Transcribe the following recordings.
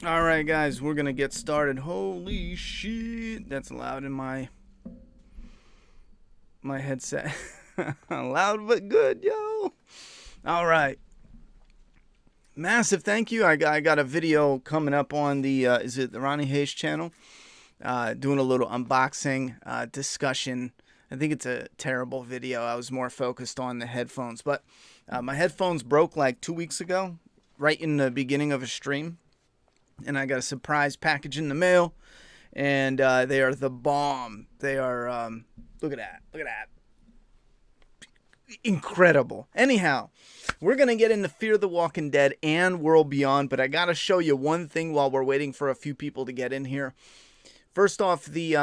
All right, guys, we're gonna get started. Holy shit, that's loud in my headset. Loud but good, yo. All right, massive thank you. I got a video coming up on the is it the Ronnie Hayes channel? Doing a little unboxing discussion. I think it's a terrible video. I was more focused on the headphones, but my headphones broke like 2 weeks ago, right in the beginning of a stream. And I got a surprise package in the mail, and they are the bomb. They are, look at that, incredible. Anyhow, we're going to get into Fear the Walking Dead and World Beyond, but I got to show you one thing while we're waiting for a few people to get in here. First off, the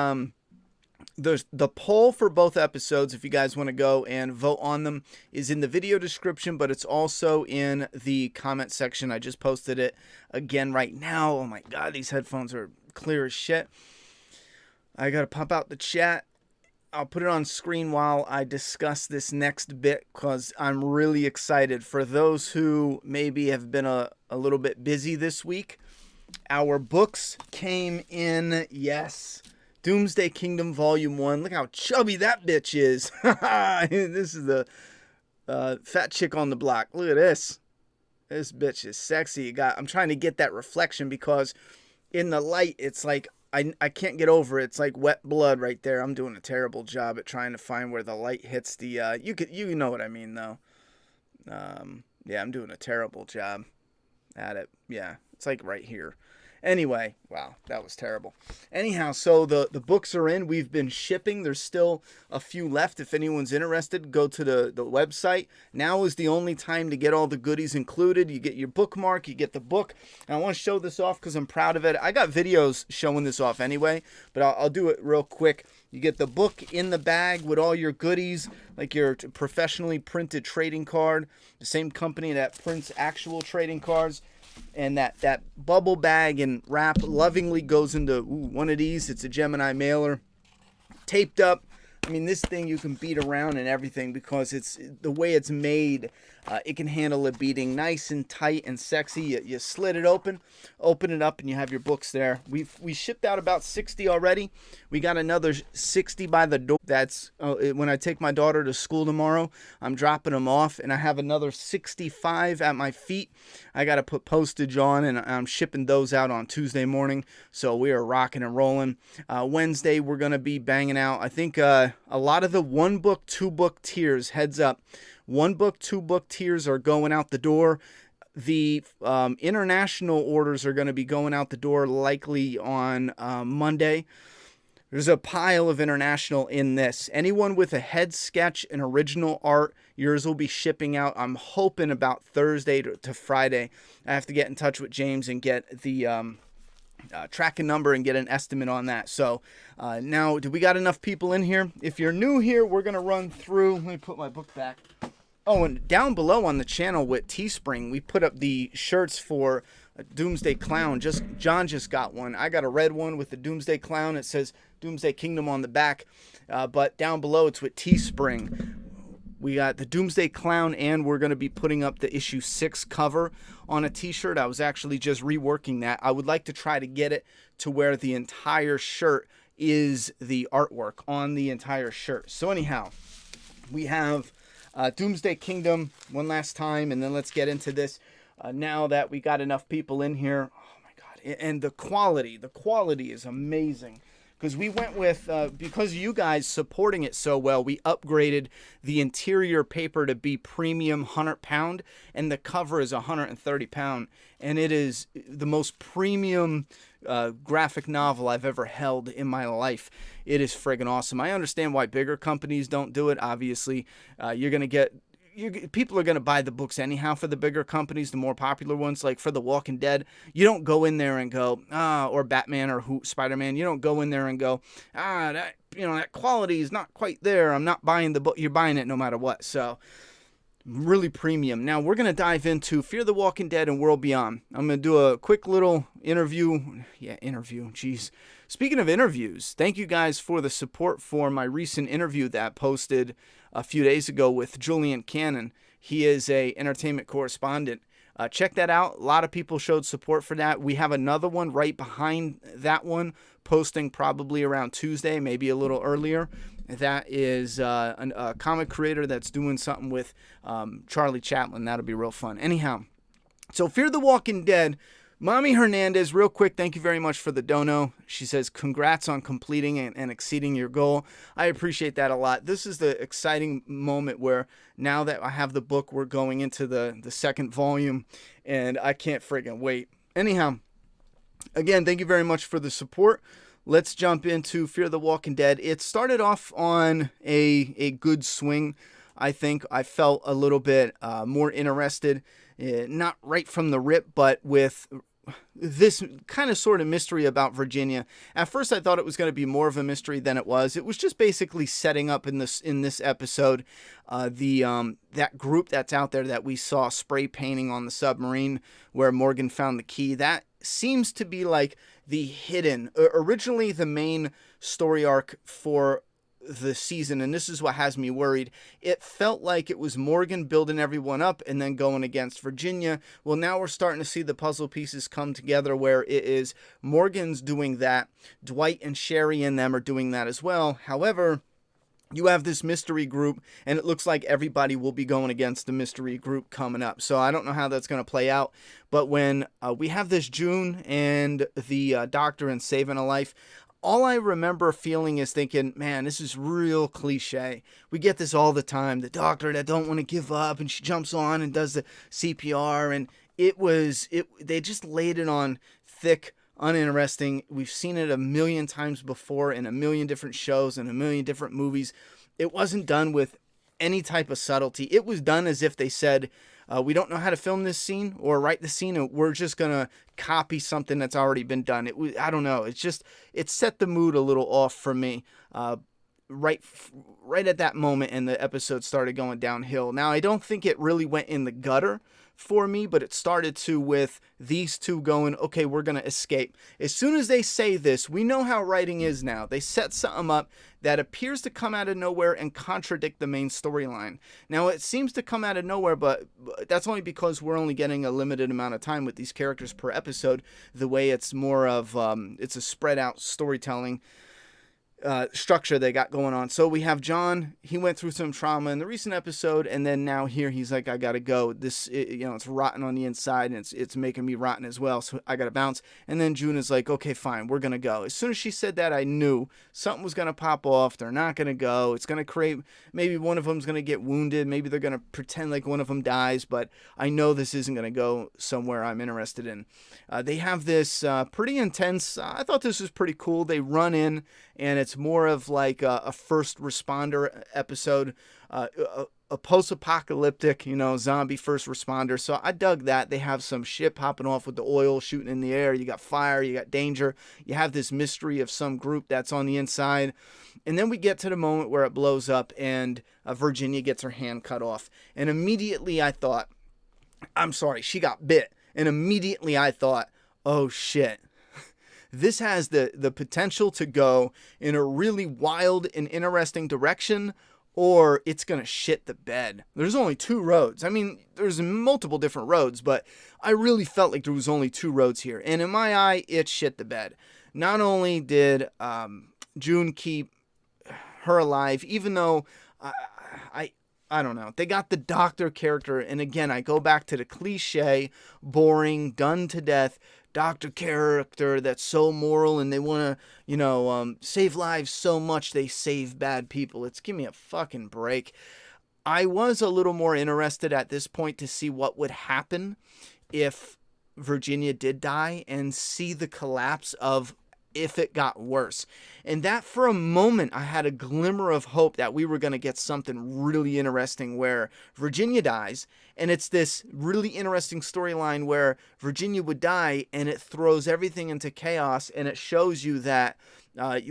poll for both episodes, if you guys want to go and vote on them, is in the video description, but it's also in the comment section. I just posted it again right now. Oh my god, these headphones are clear as shit. I gotta pop out the chat. I'll put it on screen while I discuss this next bit because I'm really excited. For those who maybe have been a little bit busy this week, our books came in, yes. Doomsday Kingdom Volume 1. Look how chubby that bitch is. This is the fat chick on the block. Look at this. This bitch is sexy. I'm trying to get that reflection because in the light, it's like, I can't get over it. It's like wet blood right there. I'm doing a terrible job at trying to find where the light hits the, you know what I mean, though. Yeah, I'm doing a terrible job at it. Yeah, it's like right here. Anyway, wow, that was terrible. Anyhow, so the books are in. We've been shipping. There's still a few left. If anyone's interested, go to the website. Now is the only time to get all the goodies included. You get your bookmark, you get the book. And I want to show this off because I'm proud of it. I got videos showing this off anyway, but I'll do it real quick. You get the book in the bag with all your goodies, like your professionally printed trading card, the same company that prints actual trading cards. And that bubble bag and wrap lovingly goes into one of these. It's a Gemini mailer, taped up. I mean, this thing you can beat around and everything because it's the way it's made. It can handle a beating nice and tight and sexy. You slit it open it up, and you have your books there. We shipped out about 60 already. We got another 60 by the door. That's when I take my daughter to school tomorrow. I'm dropping them off, and I have another 65 at my feet. I got to put postage on, and I'm shipping those out on Tuesday morning. So we are rocking and rolling. Wednesday, we're going to be banging out, I think, a lot of the 1 book, 2 book tiers. Heads up. 1 book, 2 book tiers are going out the door. The international orders are going to be going out the door likely on Monday. There's a pile of international in this. Anyone with a head sketch and original art, yours will be shipping out, I'm hoping, about Thursday to Friday. I have to get in touch with James and get the tracking number and get an estimate on that. So now, do we got enough people in here? If you're new here, we're going to run through. Let me put my book back. Oh, and down below on the channel with Teespring, we put up the shirts for Doomsday Clown. John just got one. I got a red one with the Doomsday Clown. It says Doomsday Kingdom on the back. But down below, it's with Teespring. We got the Doomsday Clown, and we're going to be putting up the issue 6 cover on a t-shirt. I was actually just reworking that. I would like to try to get it to where the entire shirt is the artwork on the entire shirt. So anyhow, we have Doomsday Kingdom one last time, and then let's get into this now that we got enough people in here. Oh my god. And the quality is amazing. Because we went with, because you guys supporting it so well, we upgraded the interior paper to be premium 100 pound, and the cover is 130 pound. And it is the most premium graphic novel I've ever held in my life. It is friggin' awesome. I understand why bigger companies don't do it. Obviously, you're going to get... people are going to buy the books anyhow for the bigger companies, the more popular ones, like for The Walking Dead. You don't go in there and go, or Batman or Spider-Man. You don't go in there and go, that quality is not quite there. I'm not buying the book. You're buying it no matter what. So really premium. Now we're going to dive into Fear the Walking Dead and World Beyond. I'm going to do a quick little interview. Yeah, interview. Jeez. Speaking of interviews, thank you guys for the support for my recent interview that I posted a few days ago with Julian Cannon. He is a entertainment correspondent Check that out. A lot of people showed support for that. We have another one right behind that one, posting probably around Tuesday, maybe a little earlier. That is a comic creator that's doing something with Charlie Chaplin. That'll be real fun. Anyhow, so Fear the Walking Dead. Mommy Hernandez, real quick, thank you very much for the dono. She says, congrats on completing and exceeding your goal. I appreciate that a lot. This is the exciting moment where now that I have the book, we're going into the second volume, and I can't friggin' wait. Anyhow, again, thank you very much for the support. Let's jump into Fear the Walking Dead. It started off on a good swing, I think. I felt a little bit more interested, not right from the rip, but with this kind of sort of mystery about Virginia. At first I thought it was going to be more of a mystery than it was. It was just basically setting up in this episode that group that's out there that we saw spray painting on the submarine where Morgan found the key. That seems to be like the hidden, originally the main story arc for the season, and this is what has me worried. It felt like it was Morgan building everyone up and then going against Virginia. Well, now we're starting to see the puzzle pieces come together where it is Morgan's doing that. Dwight and Sherry and them are doing that as well. However, you have this mystery group, and it looks like everybody will be going against the mystery group coming up. So I don't know how that's going to play out. But when we have this June and the doctor and saving a life, all I remember feeling is thinking, man, this is real cliche. We get this all the time. The doctor that don't want to give up, and she jumps on and does the CPR, and they just laid it on thick, uninteresting. We've seen it a million times before in a million different shows and a million different movies. It wasn't done with any type of subtlety. It was done as if they said, we don't know how to film this scene or write the scene, and we're just going to copy something that's already been done. I don't know. It set the mood a little off for me right at that moment, and the episode started going downhill. Now, I don't think it really went in the gutter for me, but it started to with these two going, okay, we're going to escape. As soon as they say this, we know how writing is now. They set something up that appears to come out of nowhere and contradict the main storyline. Now, it seems to come out of nowhere, but that's only because we're only getting a limited amount of time with these characters per episode, the way it's more of, it's a spread out storytelling structure they got going on. So we have John. He went through some trauma in the recent episode, and then now here he's like, I gotta go. It's rotten on the inside, and it's making me rotten as well, so I gotta bounce. And then June is like, okay, fine, we're gonna go. As soon as she said that, I knew something was gonna pop off. They're not gonna go. It's gonna create, maybe one of them's gonna get wounded. Maybe they're gonna pretend like one of them dies, but I know this isn't gonna go somewhere I'm interested in. They have this pretty intense, I thought this was pretty cool. They run in, and it's more of like a first responder episode, a post-apocalyptic, zombie first responder. So I dug that. They have some shit popping off with the oil shooting in the air. You got fire, you got danger. You have this mystery of some group that's on the inside. And then we get to the moment where it blows up and Virginia gets her hand cut off. And immediately I thought, I'm sorry, she got bit. And immediately I thought, oh shit. This has the potential to go in a really wild and interesting direction, or it's going to shit the bed. There's only two roads. I mean, there's multiple different roads, but I really felt like there was only two roads here. And in my eye, it shit the bed. Not only did June keep her alive, even though I don't know. They got the doctor character, and again, I go back to the cliche, boring, done to death doctor character that's so moral, and they want to, save lives so much they save bad people. Give me a fucking break. I was a little more interested at this point to see what would happen if Virginia did die and see the collapse of if it got worse. And that for a moment, I had a glimmer of hope that we were going to get something really interesting where Virginia dies, and it's this really interesting storyline where Virginia would die and it throws everything into chaos, and it shows you that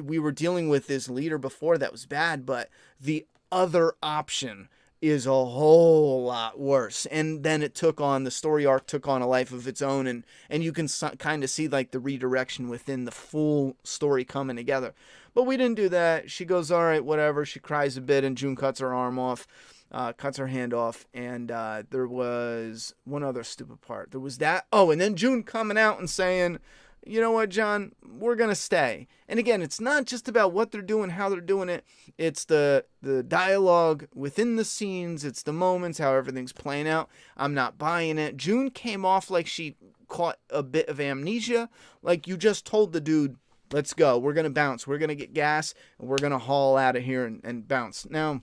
we were dealing with this leader before that was bad, but the other option is a whole lot worse. And then the story arc took on a life of its own, and you can kind of see like the redirection within the full story coming together. But we didn't do that. She goes, all right, whatever. She cries a bit, and June cuts her arm off. cuts her hand off, and there was one other stupid part. There was that. Oh, and then June coming out and saying, you know what, John, we're going to stay. And again, it's not just about what they're doing, how they're doing it. It's the dialogue within the scenes. It's the moments, how everything's playing out. I'm not buying it. June came off like she caught a bit of amnesia. Like you just told the dude, let's go. We're going to bounce. We're going to get gas, and we're going to haul out of here and bounce. Now,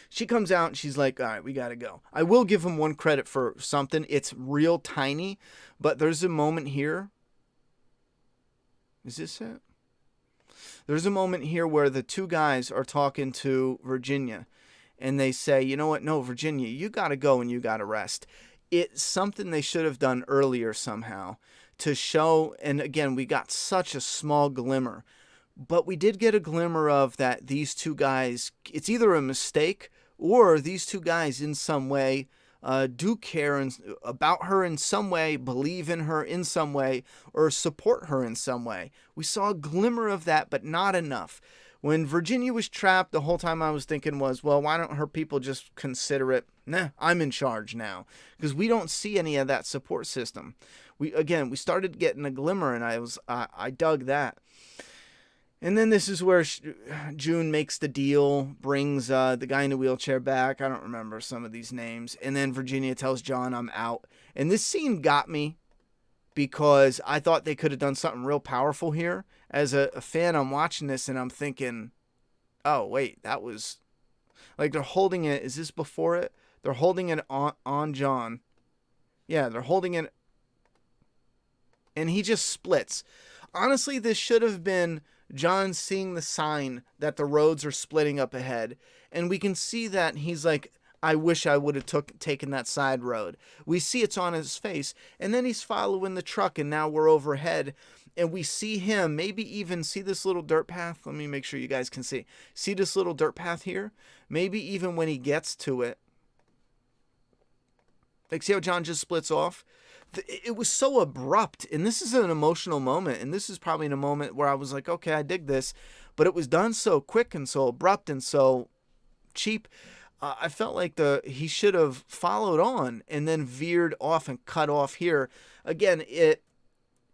she comes out and she's like, all right, we got to go. I will give him one credit for something. It's real tiny, but there's a moment here. Is this it? There's a moment here where the two guys are talking to Virginia, and they say, you know what? No, Virginia, you got to go and you got to rest. It's something they should have done earlier somehow to show, and again, we got such a small glimmer, but we did get a glimmer of that these two guys, it's either a mistake or these two guys in some way do care about her in some way, believe in her in some way, or support her in some way. We saw a glimmer of that, but not enough. When Virginia was trapped, the whole time I was thinking was, well, why don't her people just consider it, nah, I'm in charge now? Because we don't see any of that support system. We started getting a glimmer, and I dug that. And then this is where June makes the deal, brings the guy in the wheelchair back. I don't remember some of these names. And then Virginia tells John, I'm out. And this scene got me because I thought they could have done something real powerful here. As a fan, I'm watching this and I'm thinking, oh, wait, that was... Like they're holding it. Is this before it? They're holding it on John. Yeah, they're holding it. And he just splits. Honestly, this should have been John seeing the sign that the roads are splitting up ahead. And we can see that he's like, I wish I would have taken that side road. We see it's on his face. And then he's following the truck, and now we're overhead. And we see him, maybe even see this little dirt path. Let me make sure you guys can see. See this little dirt path here? Maybe even when he gets to it. Like, see how John just splits off? It was so abrupt, and this is an emotional moment, and this is probably in a moment where I was like, okay, I dig this, but it was done so quick and so abrupt and so cheap. I felt like he should have followed on and then veered off and cut off here. Again,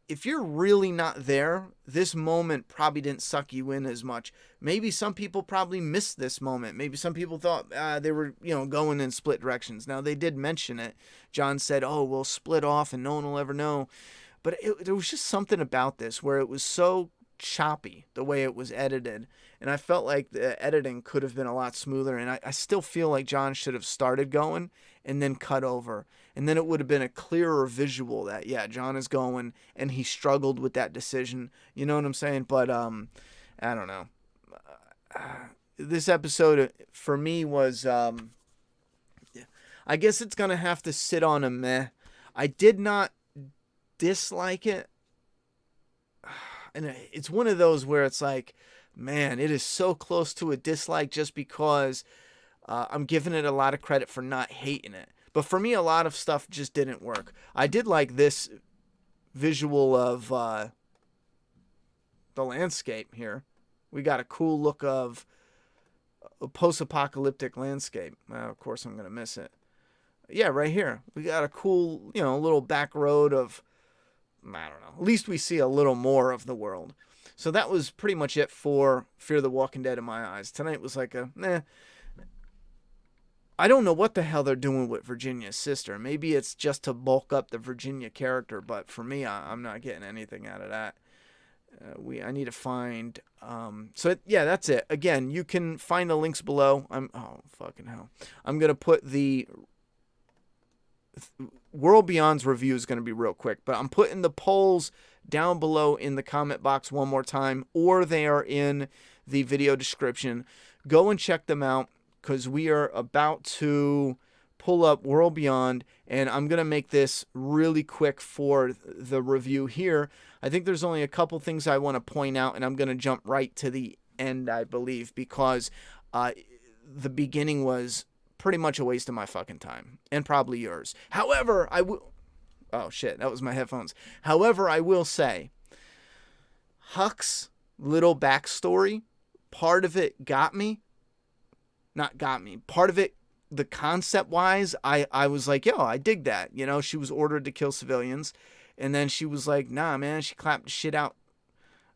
if you're really not there, this moment probably didn't suck you in as much. Maybe some people probably missed this moment. Maybe some people thought they were, going in split directions. Now, they did mention it. John said, oh, we'll split off and no one will ever know. But there was just something about this where it was so choppy, the way it was edited. And I felt like the editing could have been a lot smoother. And I still feel like John should have started going and then cut over. And then it would have been a clearer visual that, yeah, John is going and he struggled with that decision. You know what I'm saying? But I don't know. This episode for me was, I guess it's going to have to sit on a meh. I did not dislike it. And it's one of those where it's like, man, it is so close to a dislike just because I'm giving it a lot of credit for not hating it. But for me, a lot of stuff just didn't work. I did like this visual of the landscape here. We got a cool look of a post-apocalyptic landscape. Well, of course, I'm going to miss it. Yeah, right here. We got a cool, little back road of, I don't know. At least we see a little more of the world. So that was pretty much it for Fear the Walking Dead in my eyes. Tonight was like I don't know what the hell they're doing with Virginia's sister. Maybe it's just to bulk up the Virginia character, but for me, I'm not getting anything out of that. I need to find. That's it. Again, you can find the links below. Fucking hell. I'm gonna put the World Beyond's review is gonna be real quick, but I'm putting the polls down below in the comment box one more time, or they are in the video description. Go and check them out, because we are about to pull up World Beyond, and I'm going to make this really quick for the review here. I think there's only a couple things I want to point out, and I'm going to jump right to the end, I believe, because the beginning was pretty much a waste of my fucking time, and probably yours. However, oh shit, that was my headphones. However, I will say, Huck's little backstory, part of it got me. not got me. Part of it, the concept wise, I was like, yo, I dig that. You know, she was ordered to kill civilians, and then she was like, nah, man, she clapped shit out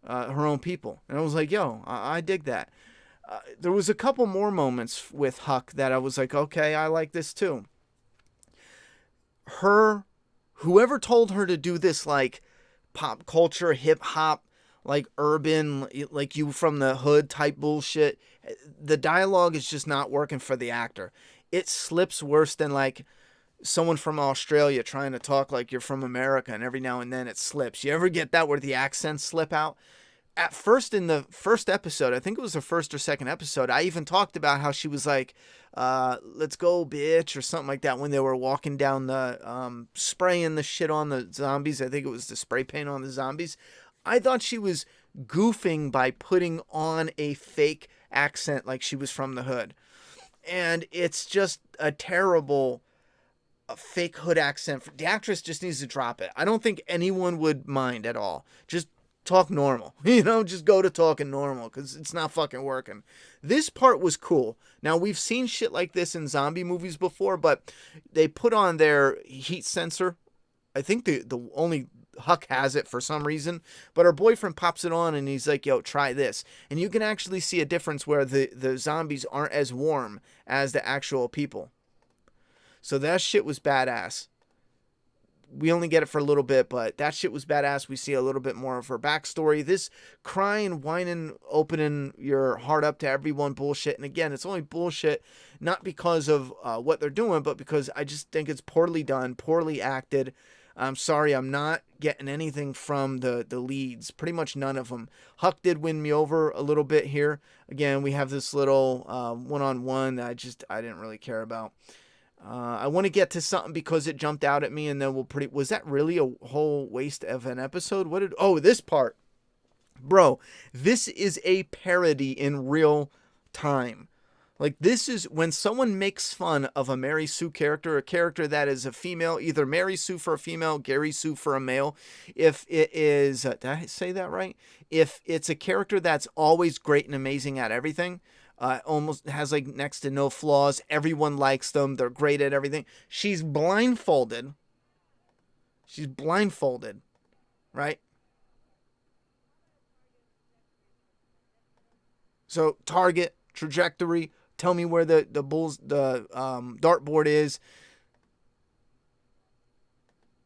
her own people. And I was like, yo, I dig that. There was a couple more moments with Huck that I was like, okay, I like this too. Whoever told her to do this, like, pop culture, hip hop, like urban, like you from the hood type bullshit, the dialogue is just not working for the actor. It slips worse than like someone from Australia trying to talk like you're from America, and every now and then it slips. You ever get that where the accents slip out? At first, in the first episode, I think it was the first or second episode, I even talked about how she was like, let's go, bitch, or something like that when they were walking down the, spraying the shit on the zombies. I think it was the spray paint on the zombies. I thought she was goofing by putting on a fake accent like she was from the hood. And it's just a terrible fake hood accent. The actress just needs to drop it. I don't think anyone would mind at all. Just talk normal. You know, just go to talking normal because it's not fucking working. This part was cool. Now, we've seen shit like this in zombie movies before, but they put on their heat sensor. I think the only Huck has it for some reason, but her boyfriend pops it on and he's like, yo, try this. And you can actually see a difference where the zombies aren't as warm as the actual people. So that shit was badass. We only get it for a little bit, but that shit was badass. We see a little bit more of her backstory. This crying, whining, opening your heart up to everyone bullshit. And again, it's only bullshit, not because of what they're doing, but because I just think it's poorly done, poorly acted. I'm sorry, I'm not getting anything from the leads. Pretty much none of them. Huck did win me over a little bit here. Again, we have this little one-on-one that I didn't really care about. I want to get to something because it jumped out at me, and then was that really a whole waste of an episode? This part. Bro, this is a parody in real time. Like, this is when someone makes fun of a Mary Sue character, a character that is a female, either Mary Sue for a female, Gary Sue for a male. If it is, did I say that right? If it's a character that's always great and amazing at everything, almost has like next to no flaws, everyone likes them, they're great at everything. She's blindfolded. Right? So, target, trajectory, tell me where the dartboard is.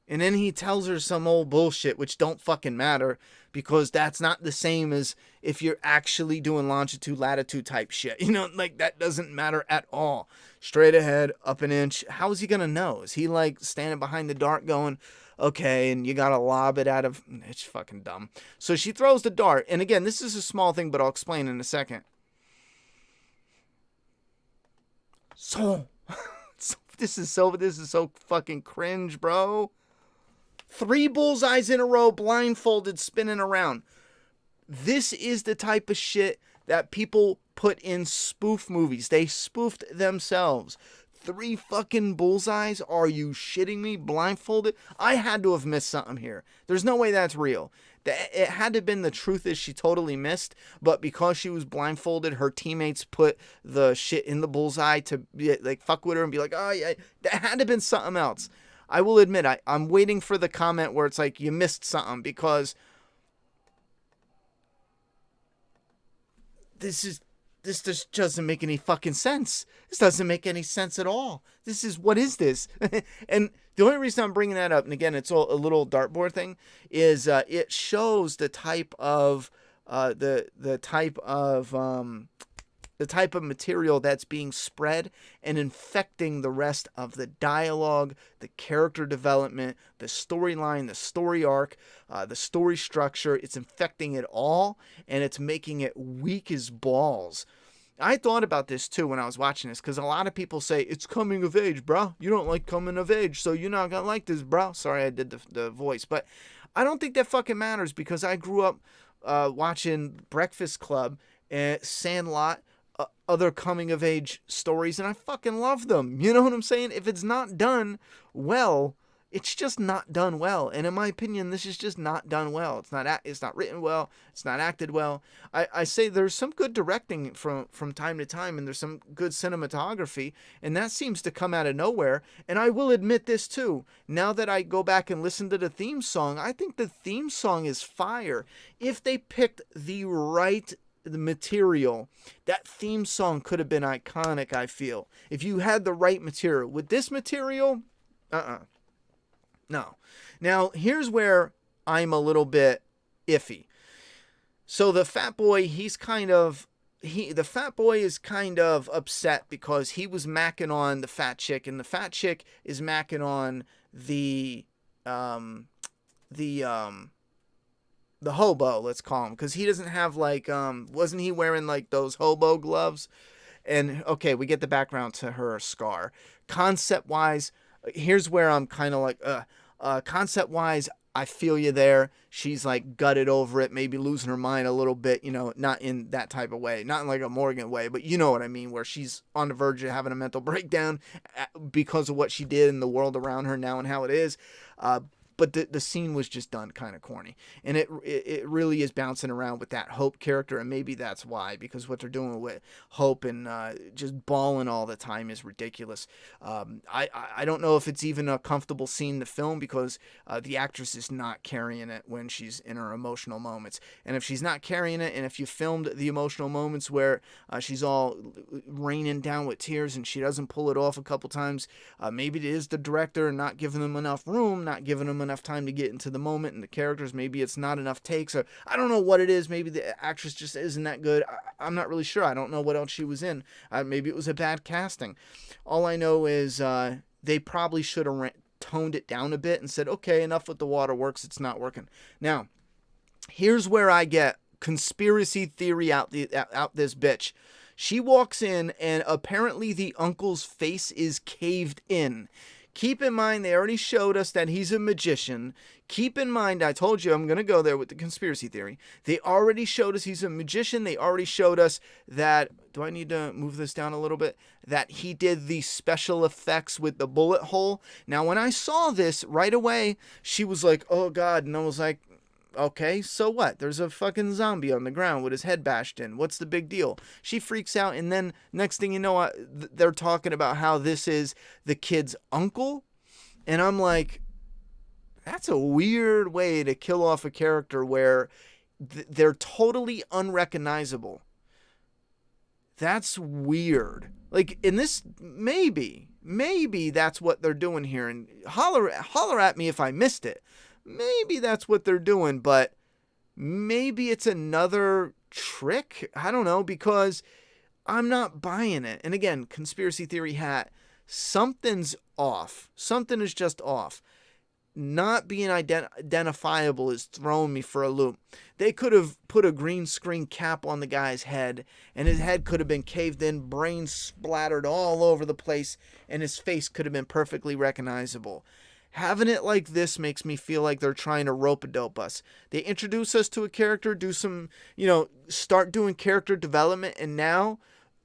And then he tells her some old bullshit, which don't fucking matter, because that's not the same as if you're actually doing longitude, latitude type shit. You know, like, that doesn't matter at all. Straight ahead, up an inch. How is he going to know? Is he, like, standing behind the dart going, okay, and you got to lob it out of... It's fucking dumb. So she throws the dart. And again, this is a small thing, but I'll explain in a second. So, this is so fucking cringe, bro. 3 bullseyes in a row, blindfolded, spinning around. This is the type of shit that people put in spoof movies. They spoofed themselves. 3 fucking bullseyes? Are you shitting me? Blindfolded? I had to have missed something here. There's no way that's real. It had to have been the truth is she totally missed, but because she was blindfolded, her teammates put the shit in the bullseye to be, like, fuck with her and be like, oh yeah, that had to have been something else. I will admit, I'm waiting for the comment where it's like, you missed something, because this just doesn't make any fucking sense. This doesn't make any sense at all. What is this? And the only reason I'm bringing that up, and again, it's a little dartboard thing, is it shows the type of the type of material that's being spread and infecting the rest of the dialogue, the character development, the storyline, the story arc, the story structure. It's infecting it all, and it's making it weak as balls. I thought about this too when I was watching this, because a lot of people say, it's coming of age, bro. You don't like coming of age, so you're not going to like this, bro. Sorry, I did the voice. But I don't think that fucking matters, because I grew up watching Breakfast Club, Sandlot, other coming of age stories, and I fucking love them. You know what I'm saying? If it's not done well, it's just not done well. And in my opinion, this is just not done well. It's not written well. It's not acted well. I say there's some good directing from time to time, and there's some good cinematography, and that seems to come out of nowhere. And I will admit this too. Now that I go back and listen to the theme song, I think the theme song is fire. If they picked the right material, that theme song could have been iconic, I feel. If you had the right material. With this material, no. Now, here's where I'm a little bit iffy. So the fat boy, the fat boy is kind of upset because he was macking on the fat chick, and the fat chick is macking on the hobo, let's call him, because he doesn't have like, wasn't he wearing like those hobo gloves? And okay, we get the background to her scar. Concept-wise, here's where I'm kind of like, concept-wise, I feel you there. She's like gutted over it, maybe losing her mind a little bit, not in that type of way, not in like a Morgan way, but you know what I mean, where she's on the verge of having a mental breakdown because of what she did in the world around her now and how it is. But the scene was just done kind of corny, and it really is bouncing around with that Hope character, and maybe that's why, because what they're doing with Hope and just bawling all the time is ridiculous. I don't know if it's even a comfortable scene to film, because the actress is not carrying it when she's in her emotional moments, and if she's not carrying it, and if you filmed the emotional moments where she's all raining down with tears and she doesn't pull it off a couple times, maybe it is the director not giving them enough room, not giving them enough time to get into the moment and the characters. Maybe it's not enough takes, or I don't know what it is. Maybe the actress just isn't that good. I'm not really sure. I don't know what else she was in. Maybe it was a bad casting. All I know is they probably should have toned it down a bit and said, okay, enough with the waterworks. It's not working. Now, here's where I get conspiracy theory out this bitch. She walks in, and apparently the uncle's face is caved in. Keep in mind, they already showed us that he's a magician. Keep in mind, I told you I'm going to go there with the conspiracy theory. They already showed us he's a magician. They already showed us that, do I need to move this down a little bit? That he did the special effects with the bullet hole. Now, when I saw this right away, she was like, oh God. And I was like, okay, so what? There's a fucking zombie on the ground with his head bashed in. What's the big deal? She freaks out, and then next thing you know, they're talking about how this is the kid's uncle. And I'm like, that's a weird way to kill off a character where they're totally unrecognizable. That's weird. Like, in this, maybe that's what they're doing here. And holler at me if I missed it. Maybe that's what they're doing, but maybe it's another trick. I don't know, because I'm not buying it. And again, conspiracy theory hat, something's off. Something is just off. Not being identifiable is throwing me for a loop. They could have put a green screen cap on the guy's head, and his head could have been caved in, brains splattered all over the place, and his face could have been perfectly recognizable. Having it like this makes me feel like they're trying to rope-a-dope us. They introduce us to a character, do some, start doing character development, and now,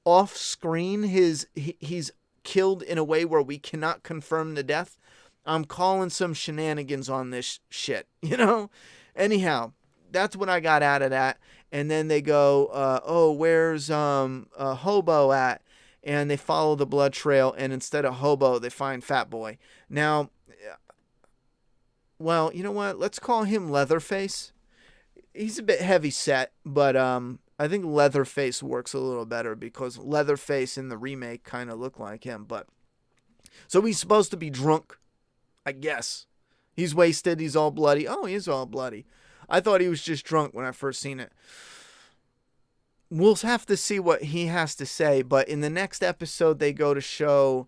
off-screen, he's killed in a way where we cannot confirm the death. I'm calling some shenanigans on this shit, Anyhow, that's what I got out of that. And then they go, where's Hobo at? And they follow the blood trail, and instead of Hobo, they find Fat Boy. Now, well, you know what? Let's call him Leatherface. He's a bit heavy set, but I think Leatherface works a little better, because Leatherface in the remake kind of looked like him. But so he's supposed to be drunk, I guess. He's wasted. He's all bloody. Oh, he is all bloody. I thought he was just drunk when I first seen it. We'll have to see what he has to say, but in the next episode, they go to show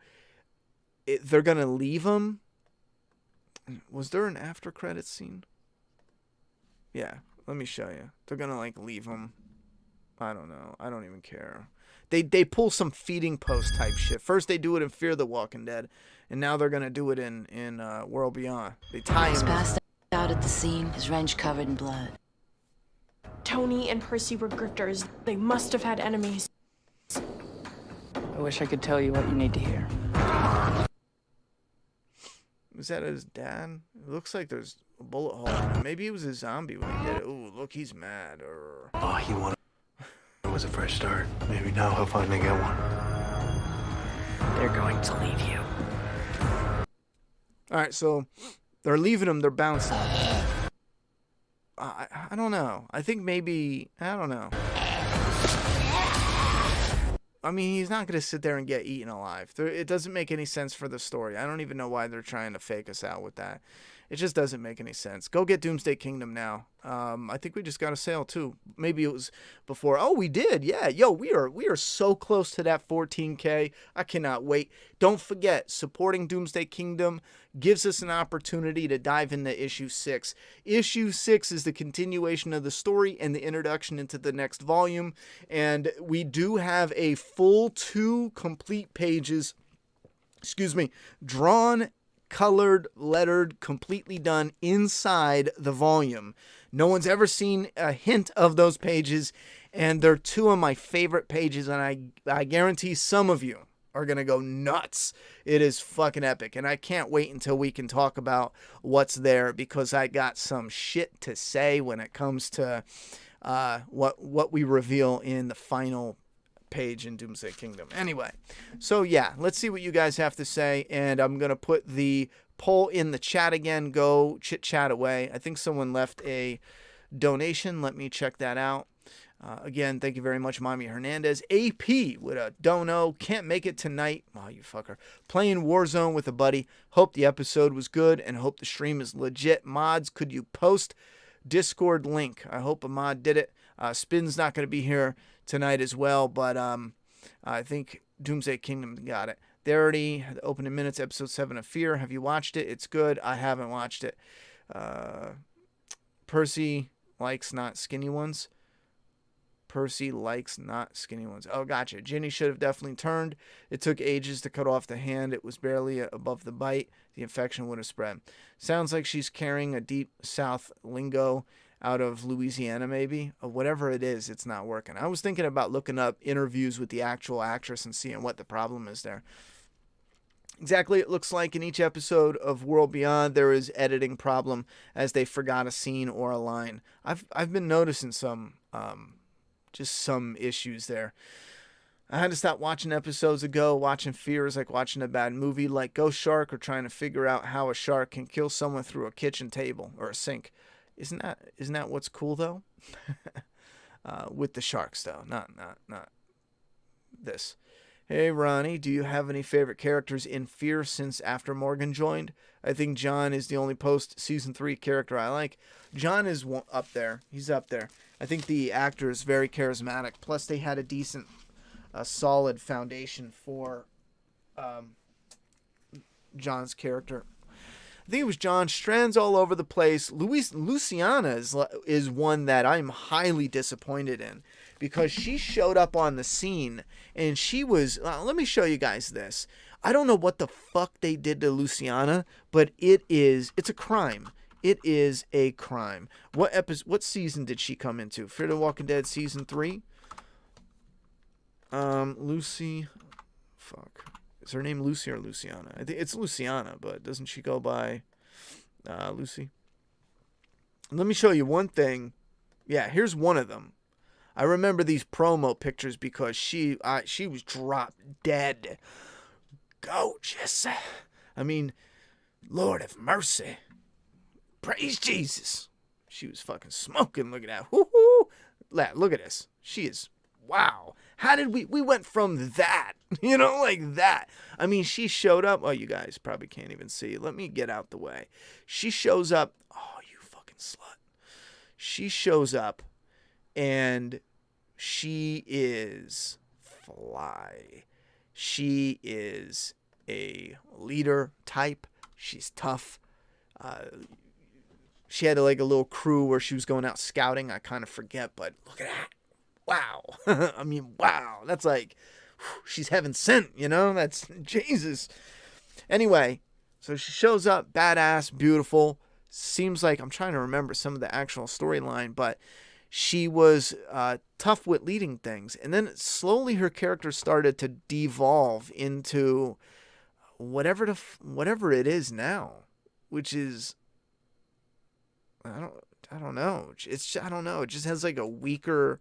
they're going to leave him. Was there an after credits scene? Yeah, let me show you. They're going to leave him. I don't know. I don't even care. They pull some feeding post type shit. First they do it in Fear the Walking Dead, and now they're going to do it in World Beyond. They tie him. He's passed out at the scene, his wrench covered in blood. Tony and Percy were grifters. They must have had enemies. I wish I could tell you what you need to hear. Was that his dad? It looks like there's a bullet hole in him. Maybe he was a zombie when he did it. Ooh, look, he's mad. Oh, he wanted it was a fresh start. Maybe now he'll finally get one. They're going to leave you. All right, so they're leaving him. They're bouncing. I don't know. I think maybe, I don't know. I mean, he's not going to sit there and get eaten alive. It doesn't make any sense for the story. I don't even know why they're trying to fake us out with that. It just doesn't make any sense. Go get Doomsday Kingdom now. I think we just got a sale too. Maybe it was before. Oh, we did. Yeah. Yo, we are so close to that 14K. I cannot wait. Don't forget, supporting Doomsday Kingdom gives us an opportunity to dive into issue 6. Issue 6 is the continuation of the story and the introduction into the next volume. And we do have a full 2 complete pages, drawn, colored, lettered, completely done inside the volume. No one's ever seen a hint of those pages, and they're 2 of my favorite pages, and I guarantee some of you are going to go nuts. It is fucking epic, and I can't wait until we can talk about what's there, because I got some shit to say when it comes to what we reveal in the final page in Doomsday Kingdom. Anyway, so yeah, let's see what you guys have to say, and I'm gonna put the poll in the chat again. Go chit chat away. I think someone left a donation. Let me check that out. Again, thank you very much, Mommy Hernandez. AP with a dono. Can't make it tonight. Oh, you fucker. Playing Warzone with a buddy. Hope the episode was good and hope the stream is legit. Mods, could you post Discord link? I hope a mod did it. Spin's not going to be here tonight as well, but I think Doomsday Kingdom got it. There already, the opening minutes, episode 7 of Fear. Have you watched it? It's good. I haven't watched it. Percy likes not skinny ones. Percy likes not skinny ones. Oh, gotcha. Ginny should have definitely turned. It took ages to cut off the hand. It was barely above the bite. The infection would have spread. Sounds like she's carrying a deep South lingo out of Louisiana, maybe. Or whatever it is, it's not working. I was thinking about looking up interviews with the actual actress and seeing what the problem is there. Exactly, it looks like in each episode of World Beyond, there is editing problem as they forgot a scene or a line. I've been noticing some issues there. I had to stop watching episodes ago. Watching Fear is like watching a bad movie, like Ghost Shark, or trying to figure out how a shark can kill someone through a kitchen table or a sink. Isn't that what's cool though? With the sharks though, not this. Hey Ronnie, do you have any favorite characters in Fear since after Morgan joined? I think John is the only post season 3 character I like. John is up there. He's up there. I think the actor is very charismatic. Plus, they had a solid foundation for John's character. I think it was John. Strands all over the place. Luciana is one that I'm highly disappointed in, because she showed up on the scene and she was. Let me show you guys this. I don't know what the fuck they did to Luciana, but it's a crime. It is a crime. What season did she come into? Fear the Walking Dead season 3? Lucy. Fuck. Is her name Lucy or Luciana? I think it's Luciana, but doesn't she go by Lucy? Let me show you one thing. Yeah, here's one of them. I remember these promo pictures because she was dropped dead. Gorgeous. I mean, Lord have mercy. Praise Jesus. She was fucking smoking. Look at that. Woo-hoo. Look at this. She is, wow. How did we went from that, like that. I mean, she showed up. Oh, you guys probably can't even see. Let me get out the way. She shows up. Oh, you fucking slut. She shows up and she is fly. She is a leader type. She's tough. She had like a little crew where she was going out scouting. I kind of forget, but look at that. Wow. I mean, wow. That's like, she's heaven sent, That's Jesus. Anyway, so she shows up, badass, beautiful. Seems like, I'm trying to remember some of the actual storyline, but she was tough with leading things. And then slowly her character started to devolve into whatever it is now. which is, I don't know. I don't know. It just has like a weaker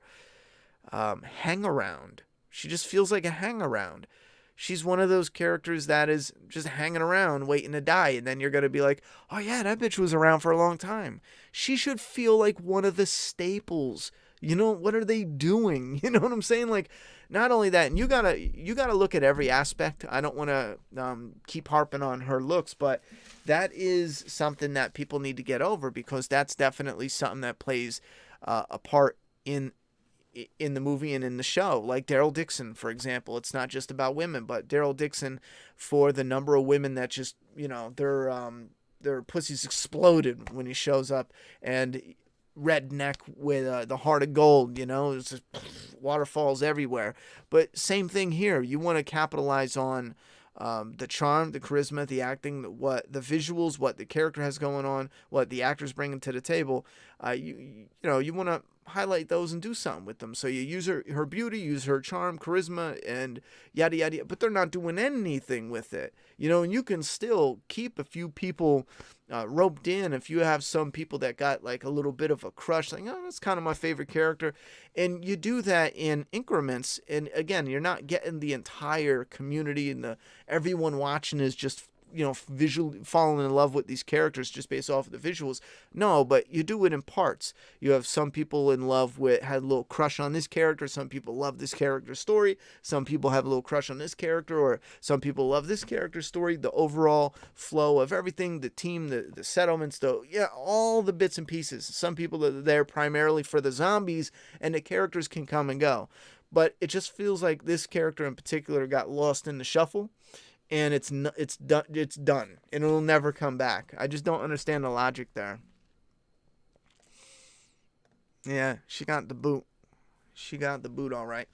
hang around. She just feels like a hang around. She's one of those characters that is just hanging around waiting to die, and then you're going to be like, oh yeah, that bitch was around for a long time. She should feel like one of the staples. You know, what are they doing? You know what I'm saying? Like, not only that, and you gotta look at every aspect. I don't want to keep harping on her looks, but that is something that people need to get over, because that's definitely something that plays a part in the movie and in the show. Like Daryl Dixon, for example. It's not just about women, but Daryl Dixon, for the number of women that just, you know, their pussies exploded when he shows up, and redneck with the heart of gold, you know, it's just waterfalls everywhere. But same thing here. You want to capitalize on the charm, the charisma, the acting, what the visuals, what the character has going on, what the actor's bringing to the table. You know, you want to highlight those and do something with them. So you use her beauty, use her charm, charisma, and yada yada. But they're not doing anything with it, you know. And you can still keep a few people roped in if you have some people that got like a little bit of a crush, like, oh, that's kind of my favorite character, and you do that in increments. And again, you're not getting the entire community and everyone watching is just, you know, visually falling in love with these characters just based off of the visuals. No, but you do it in parts. You have some people in love with, had a little crush on this character. Some people love this character's story. Some people have a little crush on this character, or some people love this character's story. The overall flow of everything, the team, the settlements, all the bits and pieces. Some people are there primarily for the zombies, and the characters can come and go. But it just feels like this character in particular got lost in the shuffle. And it's done, and it'll never come back. I just don't understand the logic there. Yeah, she got the boot. She got the boot, all right.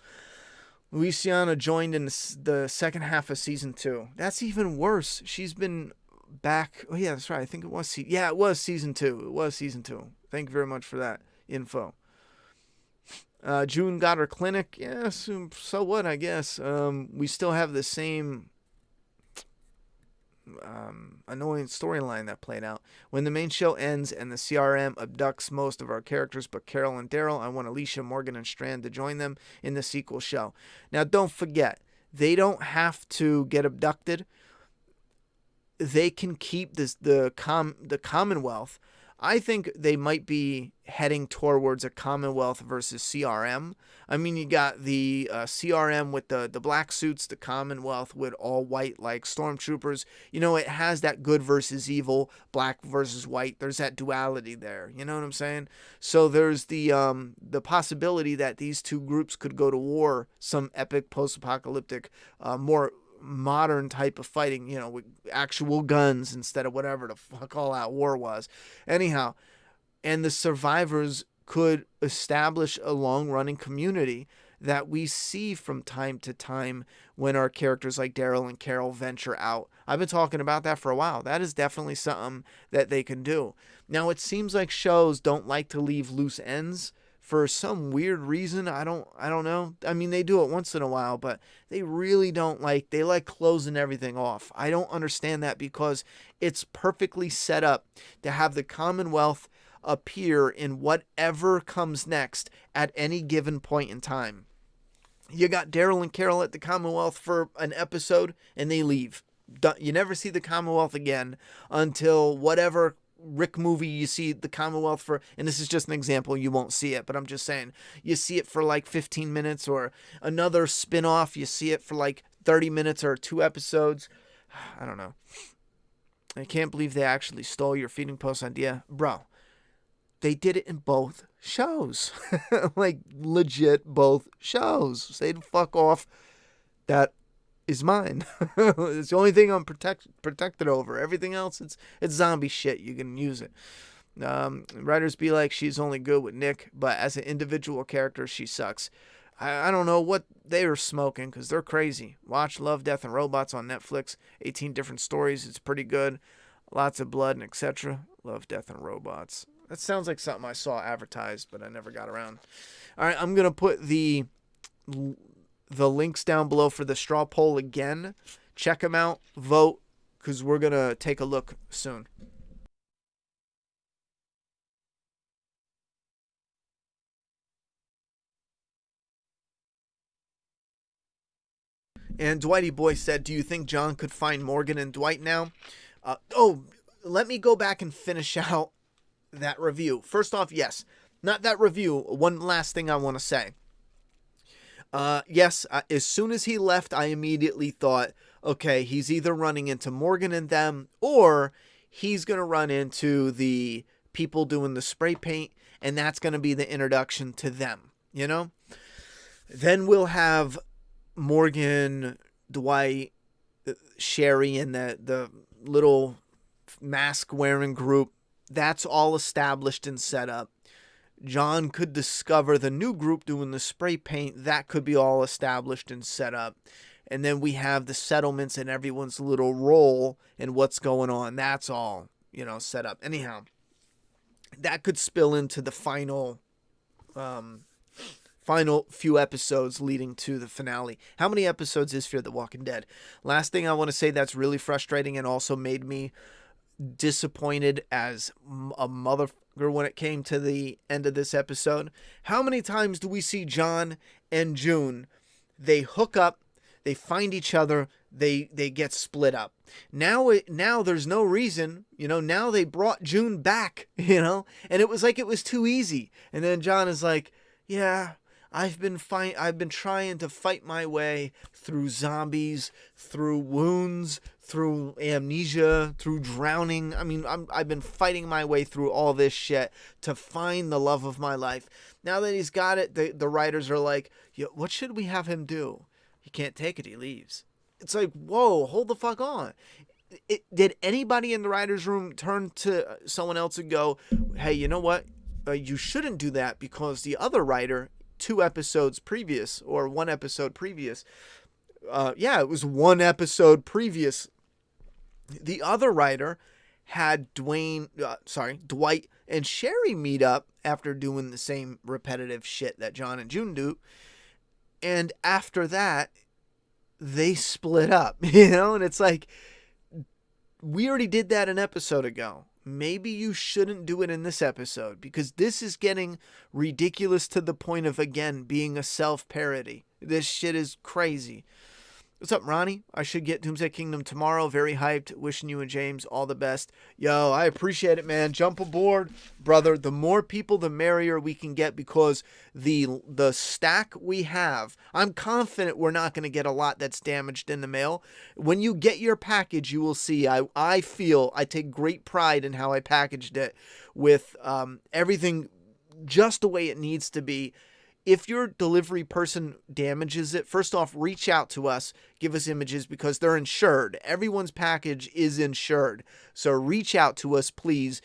Louisiana joined in the second half of season 2. That's even worse. She's been back. Oh yeah, that's right. I think it was. It was season 2. It was season 2. Thank you very much for that info. June got her clinic. Yeah, so what? I guess we still have the same annoying storyline that played out. When the main show ends and the CRM abducts most of our characters but Carol and Daryl, I want Alicia, Morgan, and Strand to join them in the sequel show. Now, don't forget, they don't have to get abducted. They can keep the Commonwealth. I think they might be heading towards a Commonwealth versus CRM. I mean, you got the CRM with the black suits, the Commonwealth with all white like stormtroopers. You know, it has that good versus evil, black versus white. There's that duality there. You know what I'm saying? So there's the possibility that these two groups could go to war, some epic post-apocalyptic, more modern type of fighting, you know, with actual guns instead of whatever the fuck all out war was. Anyhow, and the survivors could establish a long-running community that we see from time to time when our characters like Daryl and Carol venture out. I've been talking about that for a while. That is definitely something that they can do. Now, it seems like shows don't like to leave loose ends for some weird reason. I don't know. I mean, they do it once in a while, but they really don't like, they like closing everything off. I don't understand that, because it's perfectly set up to have the Commonwealth appear in whatever comes next at any given point in time. You got Daryl and Carol at the Commonwealth for an episode and they leave. You never see the Commonwealth again until whatever Rick movie you see the Commonwealth for, and this is just an example, you won't see it, but I'm just saying, you see it for like 15 minutes, or another spin-off, you see it for like 30 minutes or 2 episodes. I don't know. I can't believe they actually stole your feeding post idea. Bro, they did it in both shows. Like, legit both shows. Say the fuck off. That is mine. It's the only thing I'm protected over. Everything else, it's zombie shit. You can use it. Writers be like, she's only good with Nick, but as an individual character, she sucks. I don't know what they were smoking, because they're crazy. Watch Love, Death, and Robots on Netflix. 18 different stories. It's pretty good. Lots of blood and etc. Love, Death, and Robots. That sounds like something I saw advertised, but I never got around. All right, I'm going to put the links down below for the straw poll again. Check them out. Vote, because we're going to take a look soon. And Dwighty Boy said, do you think John could find Morgan and Dwight now? Let me go back and finish out that review. First off, yes. Not that review. One last thing I want to say. Yes, as soon as he left, I immediately thought, okay, he's either running into Morgan and them, or he's going to run into the people doing the spray paint, and that's going to be the introduction to them, you know? Then we'll have Morgan, Dwight, Sherry, and the little mask-wearing group. That's all established and set up. John could discover the new group doing the spray paint. That could be all established and set up. And then we have the settlements and everyone's little role and what's going on. That's all, set up. Anyhow, that could spill into the final few episodes leading to the finale. How many episodes is Fear the Walking Dead? Last thing I want to say that's really frustrating and also made me disappointed as a motherfucker when it came to the end of this episode. How many times do we see John and June? They hook up, they find each other, they get split up. Now there's no reason, now they brought June back, and it was like it was too easy. And then John is like, yeah, I've been trying to fight my way through zombies, through wounds, through amnesia, through drowning. I mean, I've been fighting my way through all this shit to find the love of my life. Now that he's got it, the writers are like, what should we have him do? He can't take it, he leaves. It's like, whoa, hold the fuck on. Did anybody in the writer's room turn to someone else and go, hey, you know what? You shouldn't do that because the other writer, 2 episodes previous or 1 episode previous, it was 1 episode previous, the other writer had Dwight and Sherry meet up after doing the same repetitive shit that John and June do. And after that, they split up, and it's like, we already did that an episode ago. Maybe you shouldn't do it in this episode because this is getting ridiculous to the point of, again, being a self-parody. This shit is crazy. What's up, Ronnie? I should get Doomsday Kingdom tomorrow. Very hyped. Wishing you and James all the best. Yo, I appreciate it, man. Jump aboard, brother. The more people, the merrier we can get because the stack we have, I'm confident we're not going to get a lot that's damaged in the mail. When you get your package, you will see. I feel I take great pride in how I packaged it with everything just the way it needs to be. If your delivery person damages it, first off, reach out to us, give us images because they're insured. Everyone's package is insured. So reach out to us, please.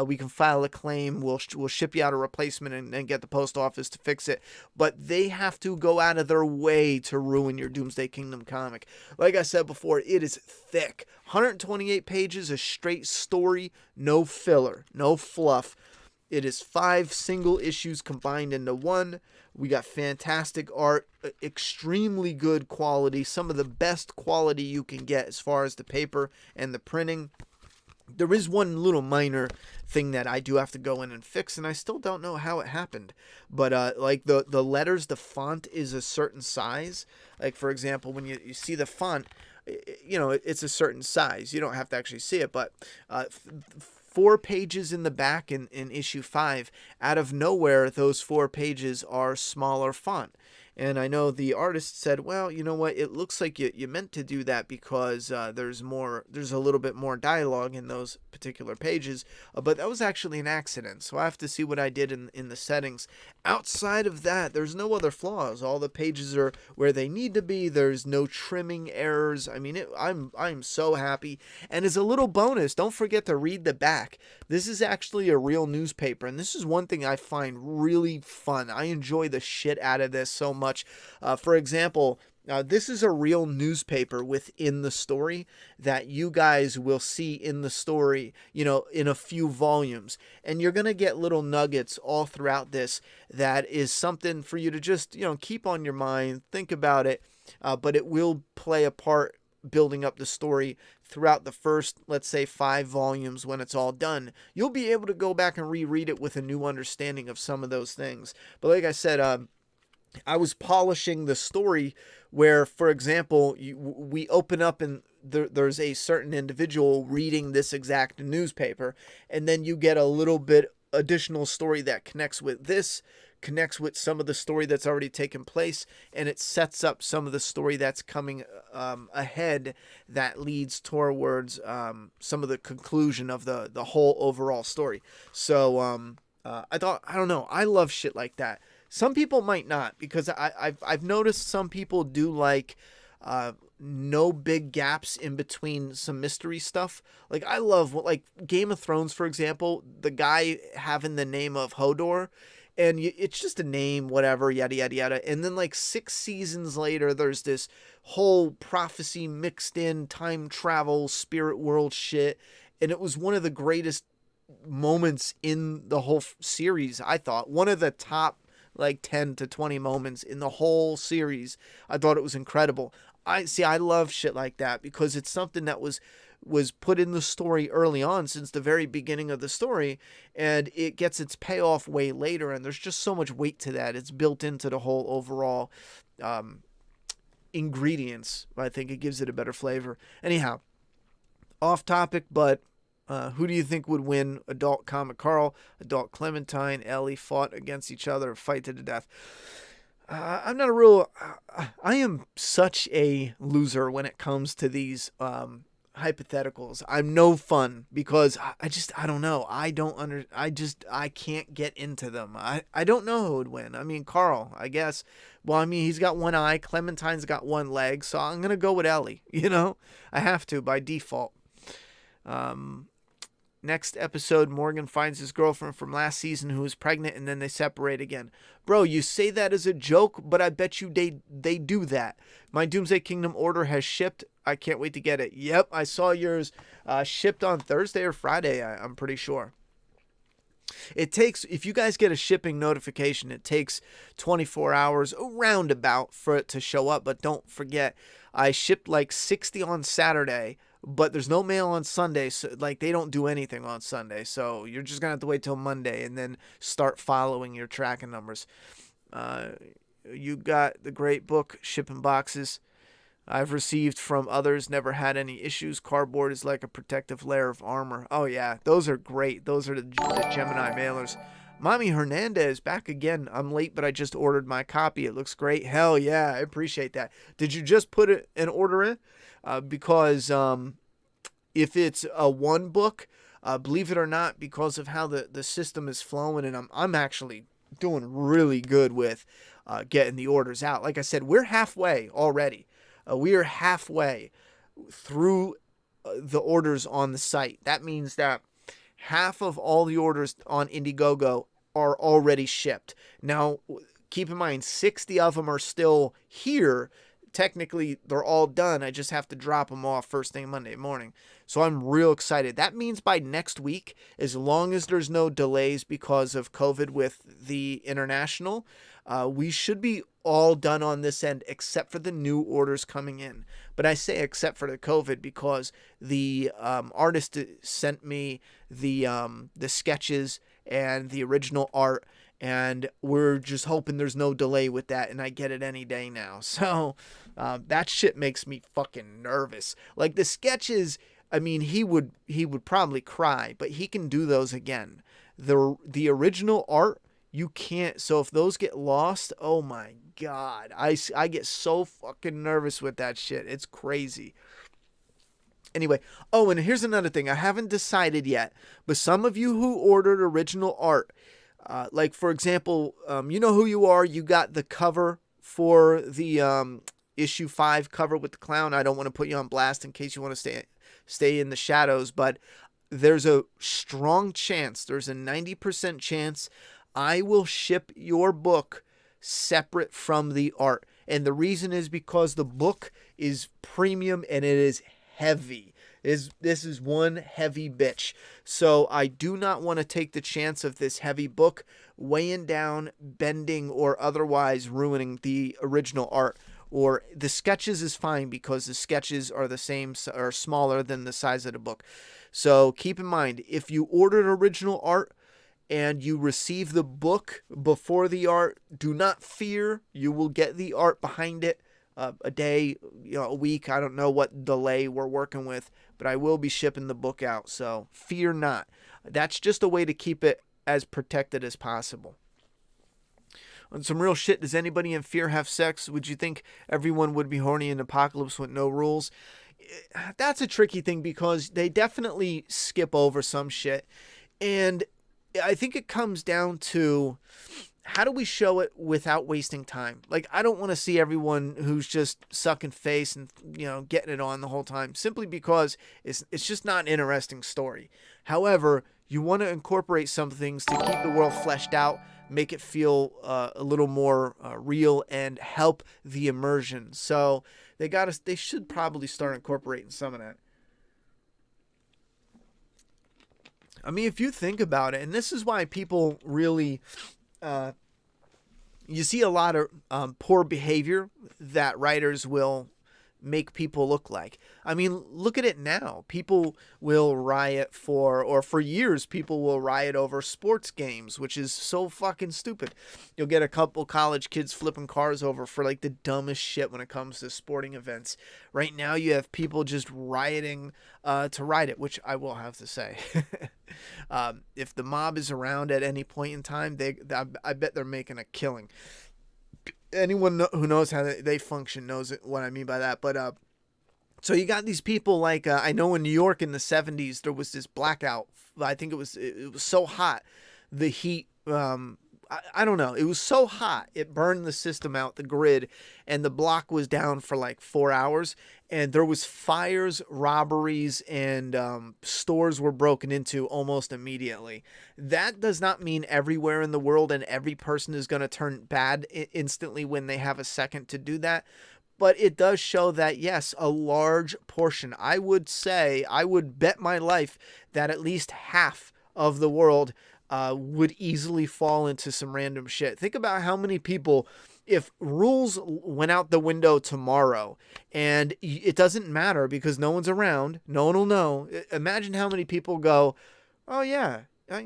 We can file a claim. We'll ship you out a replacement and get the post office to fix it. But they have to go out of their way to ruin your Doomsday Kingdom comic. Like I said before, it is thick. 128 pages, a straight story, no filler, no fluff. It is 5 single issues combined into 1. We got fantastic art, extremely good quality, some of the best quality you can get as far as the paper and the printing. There is one little minor thing that I do have to go in and fix, and I still don't know how it happened. But like the letters, the font is a certain size. Like, for example, when you see the font, it's a certain size. You don't have to actually see it, but 4 pages in the back in issue 5, out of nowhere, those 4 pages are smaller font. And I know the artist said, well, you know what, it looks like you meant to do that because there's a little bit more dialogue in those particular pages, but that was actually an accident. So I have to see what I did in the settings. Outside of that, there's no other flaws. All the pages are where they need to be. There's no trimming errors. I mean, I'm so happy. And as a little bonus, don't forget to read the back. This is actually a real newspaper, and this is one thing I find really fun. I enjoy the shit out of this so much. For example, this is a real newspaper within the story that you guys will see in the story, in a few volumes. And you're going to get little nuggets all throughout this that is something for you to just, keep on your mind, think about it, but it will play a part building up the story throughout the first, let's say, 5 volumes. When it's all done, you'll be able to go back and reread it with a new understanding of some of those things. But like I said, I was polishing the story where, for example, we open up and there's a certain individual reading this exact newspaper, and then you get a little bit additional story that connects with this, connects with some of the story that's already taken place, and it sets up some of the story that's coming ahead that leads towards some of the conclusion of the whole overall story. So I don't know, I love shit like that. Some people might not, because I've noticed some people do like no big gaps in between some mystery stuff. Like I love like Game of Thrones, for example, the guy having the name of Hodor, and it's just a name, whatever, yada yada yada. And then like 6 seasons later, there's this whole prophecy mixed in time travel, spirit world shit, and it was one of the greatest moments in the whole series. I thought one of the top like 10 to 20 moments in the whole series. I thought it was incredible. I love shit like that because it's something that was put in the story early on, since the very beginning of the story, and it gets its payoff way later, and there's just so much weight to that. It's built into the whole overall ingredients. I think it gives it a better flavor. Anyhow, off topic, but who do you think would win? Adult Comic Carl, Adult Clementine, Ellie fought against each other, fight to the death. I'm not a real... I am such a loser when it comes to these hypotheticals. I'm no fun because I don't know. I can't get into them. I don't know who would win. I mean, Carl, I guess. Well, I mean, he's got one eye. Clementine's got one leg. So I'm going to go with Ellie. You know, I have to by default. Next episode, Morgan finds his girlfriend from last season who is pregnant, and then they separate again. Bro, you say that as a joke, but I bet you they do that. My Doomsday Kingdom order has shipped. I can't wait to get it. Yep, I saw yours shipped on Thursday or Friday, I'm pretty sure. It takes, if you guys get a shipping notification, it takes 24 hours around about for it to show up. But don't forget, I shipped like 60 on Saturday, but there's no mail on Sunday, so like they don't do anything on Sunday. So you're just gonna have to wait till Monday and then start following your tracking numbers. You got the great book, Shipping Boxes. I've received from others, never had any issues. Cardboard is like a protective layer of armor. Oh yeah, those are great. Those are the Gemini mailers. Mommy Hernandez, back again. I'm late, but I just ordered my copy. It looks great. Hell yeah, I appreciate that. Did you just put an order in? Because if it's a one book, believe it or not, because of how the system is flowing, and I'm actually doing really good with getting the orders out. Like I said, we're halfway already. We are halfway through the orders on the site. That means that half of all the orders on Indiegogo are already shipped. Now, keep in mind, 60 of them are still here. Technically, they're all done. I just have to drop them off first thing Monday morning. So I'm real excited. That means by next week, as long as there's no delays because of COVID with the international, we should be all done on this end except for the new orders coming in. But I say except for the COVID because the artist sent me the sketches and the original art, and we're just hoping there's no delay with that, and I get it any day now. So that shit makes me fucking nervous. Like the sketches, I mean, he would probably cry, but he can do those again. The original art, you can't. So if those get lost, oh my God, I get so fucking nervous with that shit. It's crazy. Anyway, oh, and here's another thing. I haven't decided yet, but some of you who ordered original art, like for example, you know who you are. You got the cover for the issue 5 cover with the clown. I don't want to put you on blast in case you want to stay in the shadows, but there's a strong chance, there's a 90% chance I will ship your book separate from the art. And the reason is because the book is premium and it is heavy. This is one heavy bitch. So I do not want to take the chance of this heavy book weighing down, bending, or otherwise ruining the original art. Or the sketches is fine because the sketches are the same or smaller than the size of the book. So keep in mind, if you ordered original art and you receive the book before the art, do not fear. You will get the art behind it a day, a week. I don't know what delay we're working with, but I will be shipping the book out. So fear not. That's just a way to keep it as protected as possible. On some real shit, does anybody in Fear have sex? Would you think everyone would be horny in Apocalypse with no rules? That's a tricky thing because they definitely skip over some shit. And I think it comes down to, how do we show it without wasting time? Like, I don't want to see everyone who's just sucking face and, getting it on the whole time, simply because it's just not an interesting story. However, you want to incorporate some things to keep the world fleshed out, make it feel a little more real, and help the immersion. So they should probably start incorporating some of that. I mean, if you think about it, and this is why people really, you see a lot of poor behavior that writers will make people look like. I mean, look at it now. People will riot for years, people will riot over sports games, which is so fucking stupid. You'll get a couple college kids flipping cars over for like the dumbest shit when it comes to sporting events. Right now, you have people just rioting to riot it, which I will have to say. If the mob is around at any point in time, I bet they're making a killing. Anyone who knows how they function knows what I mean by that. But so you got these people like I know in New York in the 70s there was this blackout. I think it was so hot, the heat. I don't know. It was so hot it burned the system out, the grid, and the block was down for like 4 hours. And there was fires, robberies, and stores were broken into almost immediately. That does not mean everywhere in the world and every person is going to turn bad instantly when they have a second to do that. But it does show that, yes, a large portion, I would bet my life that at least half of the world would easily fall into some random shit. Think about how many people, if rules went out the window tomorrow and it doesn't matter because no one's around, no one will know. Imagine how many people go, oh yeah, I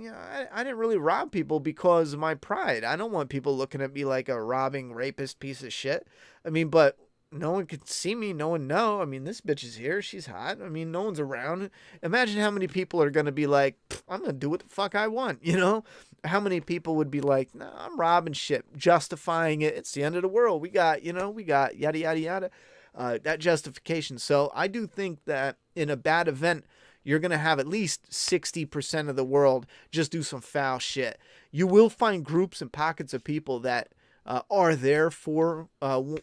didn't really rob people because of my pride. I don't want people looking at me like a robbing rapist piece of shit. I mean, but no one could see me. No one know. I mean, this bitch is here. She's hot. I mean, no one's around. Imagine how many people are going to be like, I'm going to do what the fuck I want. How many people would be like, no, I'm robbing shit, justifying it. It's the end of the world. We got yada, yada, yada. That justification. So I do think that in a bad event, you're going to have at least 60% of the world just do some foul shit. You will find groups and pockets of people that are there for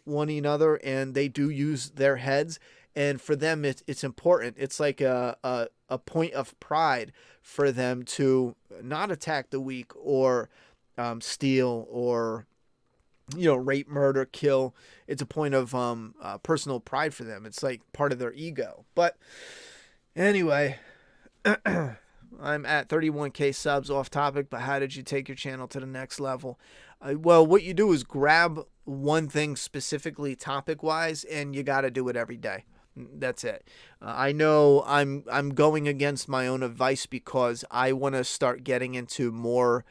one another, and they do use their heads, and for them it's important. It's like a point of pride for them to not attack the weak or steal or rape, murder, kill. It's a point of personal pride for them. It's like part of their ego. But anyway, I'm at 31K subs, off topic, but how did you take your channel to the next level? Well, what you do is grab one thing specifically topic-wise, and you got to do it every day. That's it. I know I'm going against my own advice because I want to start getting into more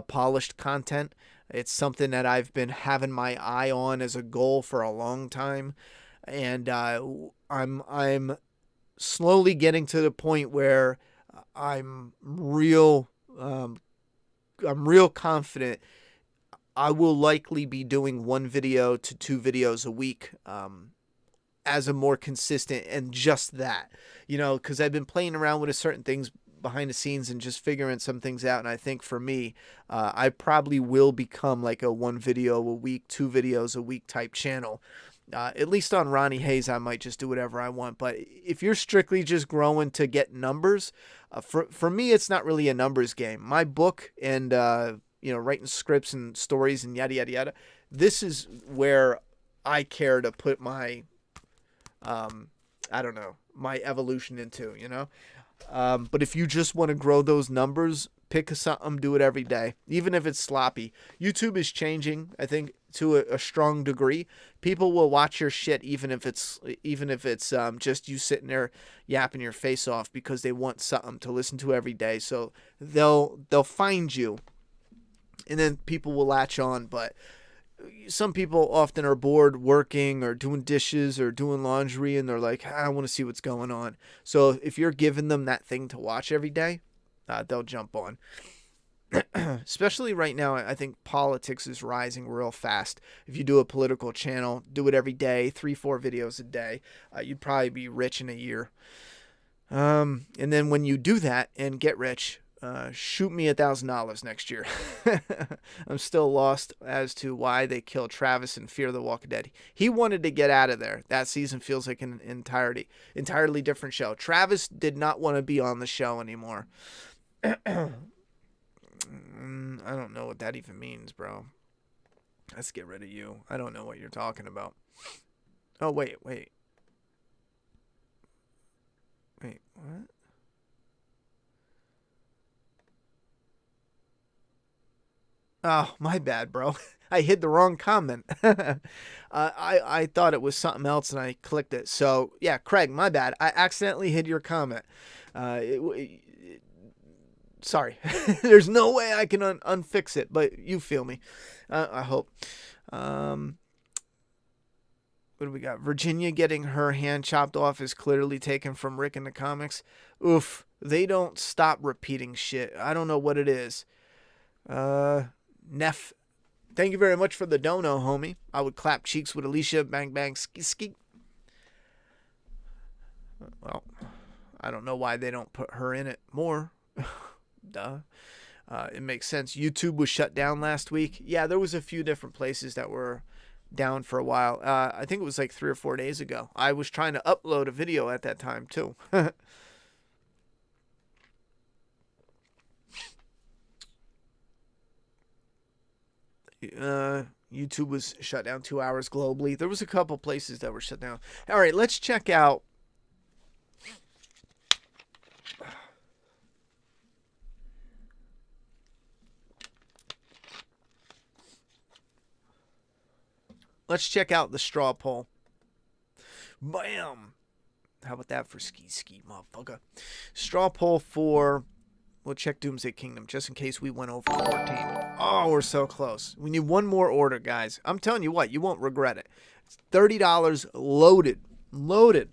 polished content. It's something that I've been having my eye on as a goal for a long time, and I'm slowly getting to the point where I'm real confident I will likely be doing 1 video to 2 videos a week as a more consistent, and just that, because I've been playing around with certain things behind the scenes and just figuring some things out. And I think for me, I probably will become like a 1 video a week, 2 videos a week type channel. At least on Ronnie Hayes, I might just do whatever I want. But if you're strictly just growing to get numbers, for me, it's not really a numbers game. My book and, writing scripts and stories and yada, yada, yada, this is where I care to put my, my evolution into, But if you just want to grow those numbers, Pick something, do it every day, even if it's sloppy. YouTube is changing, I think, to a strong degree. People will watch your shit even if it's just you sitting there yapping your face off because they want something to listen to every day. So they'll find you, and then people will latch on. But some people often are bored working or doing dishes or doing laundry, and they're like, I want to see what's going on. So if you're giving them that thing to watch every day, they'll jump on. Especially right now, I think politics is rising real fast. If you do a political channel, do it every day, 3-4 videos a day, you'd probably be rich in a year. And then when you do that and get rich, shoot me $1,000 next year. I'm still lost as to why they killed Travis in Fear the Walking Dead. He wanted to get out of there. That season feels like an entirely different show. Travis did not want to be on the show anymore. I don't know what that even means, bro. Let's get rid of you. I don't know what you're talking about. Oh, wait. Wait, what? Oh, my bad, bro. I hid the wrong comment. I thought it was something else and I clicked it. So, yeah, Craig, my bad. I accidentally hid your comment. Sorry. There's no way I can unfix it, but you feel me. I hope. What do we got? Virginia getting her hand chopped off is clearly taken from Rick in the comics. Oof. They don't stop repeating shit. I don't know what it is. Neff. Thank you very much for the dono, homie. I would clap cheeks with Alicia. Bang, bang, ski, ski. Well, I don't know why they don't put her in it more. Duh. It makes sense. YouTube was shut down last week. Yeah, there was a few different places that were down for a while. I think it was like 3 or 4 days ago. I was trying to upload a video at that time too. YouTube was shut down 2 hours globally. There was a couple places that were shut down. All right, let's check out. Let's check out the straw poll. Bam! How about that for ski, motherfucker? Straw poll for... We'll check Doomsday Kingdom just in case we went over 14. Oh, we're so close. We need one more order, guys. I'm telling you what, you won't regret it. It's $30 loaded. Loaded.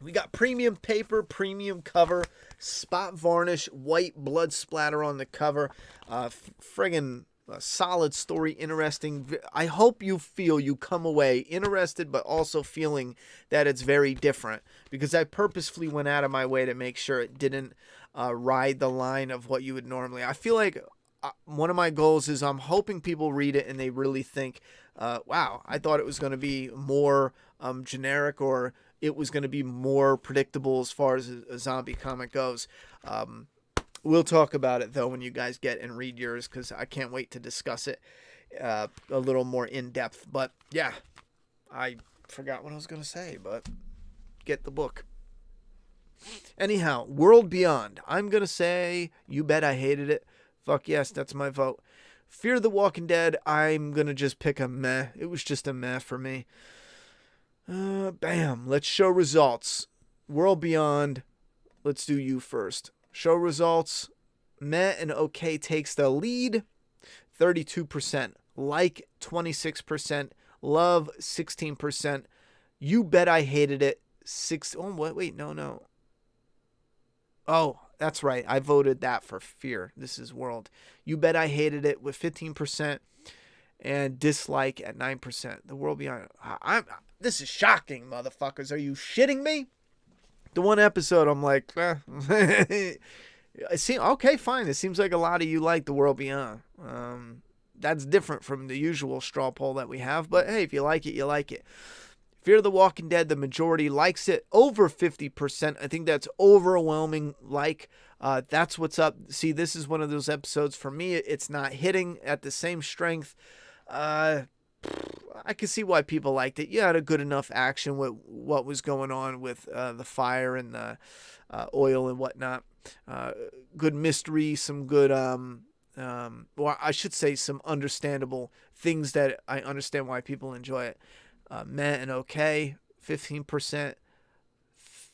We got premium paper, premium cover, spot varnish, white blood splatter on the cover. Friggin' solid story, interesting. I hope you come away interested, but also feeling that it's very different, because I purposefully went out of my way to make sure it didn't ride the line of what you would normally. I feel like one of my goals is I'm hoping people read it and they really think, wow, I thought it was going to be more generic, or it was going to be more predictable as far as a zombie comic goes. We'll talk about it, though, when you guys get and read yours, because I can't wait to discuss it a little more in depth. But, yeah, I forgot what I was going to say, but get the book. Anyhow, World Beyond. I'm going to say, you bet I hated it. Fuck yes, that's my vote. Fear the Walking Dead, I'm going to just pick a meh. It was just a meh for me. Bam. Let's show results. World Beyond. Let's do you first. Show results. Meh and okay takes the lead. 32%. Like 26%. Love 16%. You bet I hated it. Oh, what? Wait, no. Oh, that's right. I voted that for Fear. This is World. You bet I hated it with 15%. And dislike at 9%. The World Beyond. This is shocking, motherfuckers. Are you shitting me? The one episode, I'm like, okay, fine. It seems like a lot of you like The World Beyond. That's different from the usual straw poll that we have. But hey, if you like it, you like it. Fear the Walking Dead, the majority likes it. Over 50%. I think that's overwhelming like. That's what's up. See, this is one of those episodes for me. It's not hitting at the same strength. I can see why people liked it. You had a good enough action with what was going on with the fire and the oil and whatnot. good mystery, some good, or I should say some understandable things that I understand why people enjoy it. Meh and okay, 15%,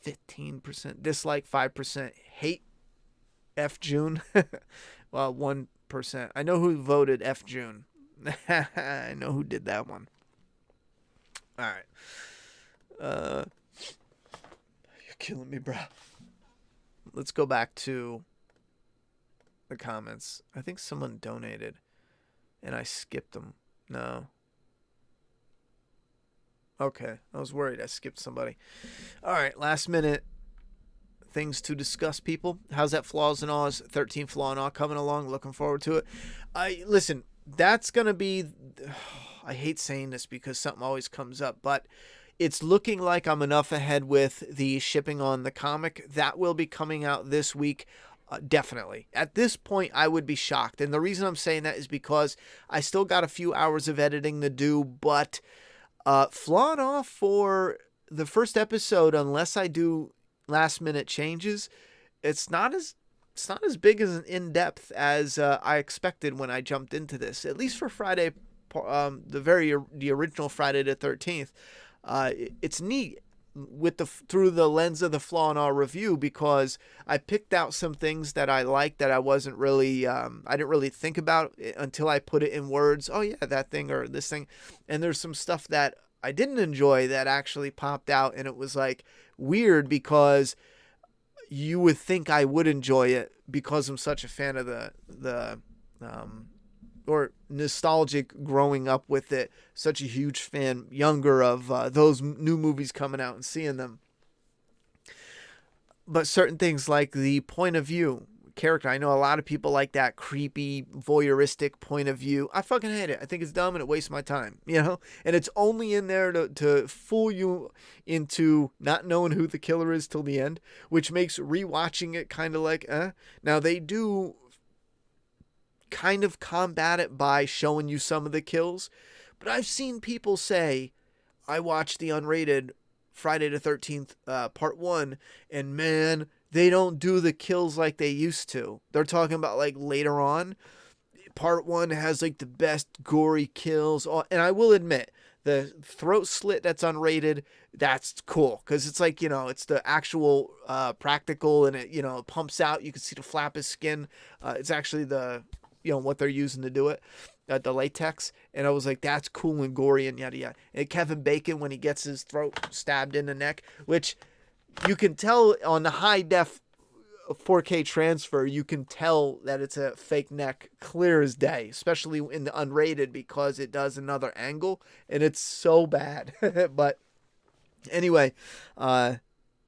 15% dislike, 5% hate, F June. Well, 1%. I know who voted F June. I know who did that one. All right. You're killing me, bro. Let's go back to the comments. I think someone donated and I skipped them. No. Okay. I was worried I skipped somebody. All right. Last minute things to discuss, people. How's that Flaws and Awe's 13 Flaw and Awe coming along? Looking forward to it. Listen, that's going to be, I hate saying this because something always comes up, but it's looking like I'm enough ahead with the shipping on the comic. That will be coming out this week. Definitely. At this point, I would be shocked. And the reason I'm saying that is because I still got a few hours of editing to do, but Flaw and Awe for the first episode, unless I do last minute changes, it's not as big as an in-depth as I expected when I jumped into this, at least for Friday, the original Friday the 13th. It's neat with through the lens of the Flaw and Awe review, because I picked out some things that I liked that I wasn't really I didn't really think about until I put it in words. Oh yeah, that thing or this thing. And there's some stuff that I didn't enjoy that actually popped out, and it was like weird because you would think I would enjoy it because I'm such a fan of the or nostalgic growing up with it, such a huge fan, younger, of those new movies coming out and seeing them. But certain things like the point of view character, I know a lot of people like that creepy, voyeuristic point of view. I fucking hate it. I think it's dumb and it wastes my time, you know? And it's only in there to fool you into not knowing who the killer is till the end, which makes rewatching it kind of like, Now, they do kind of combat it by showing you some of the kills, but I've seen people say, I watched the unrated Friday the 13th part 1, and man, they don't do the kills like they used to. They're talking about like later on. Part 1 has like the best gory kills, and I will admit, the throat slit that's unrated, that's cool, because it's like, you know, it's the actual practical, and it, you know, it pumps out, you can see the flap of skin. It's actually the, you know, what they're using to do it, the latex. And I was like, that's cool and gory and yada yada. And Kevin Bacon, when he gets his throat stabbed in the neck, which you can tell on the high def 4K transfer, you can tell that it's a fake neck clear as day, especially in the unrated, because it does another angle and it's so bad. But anyway,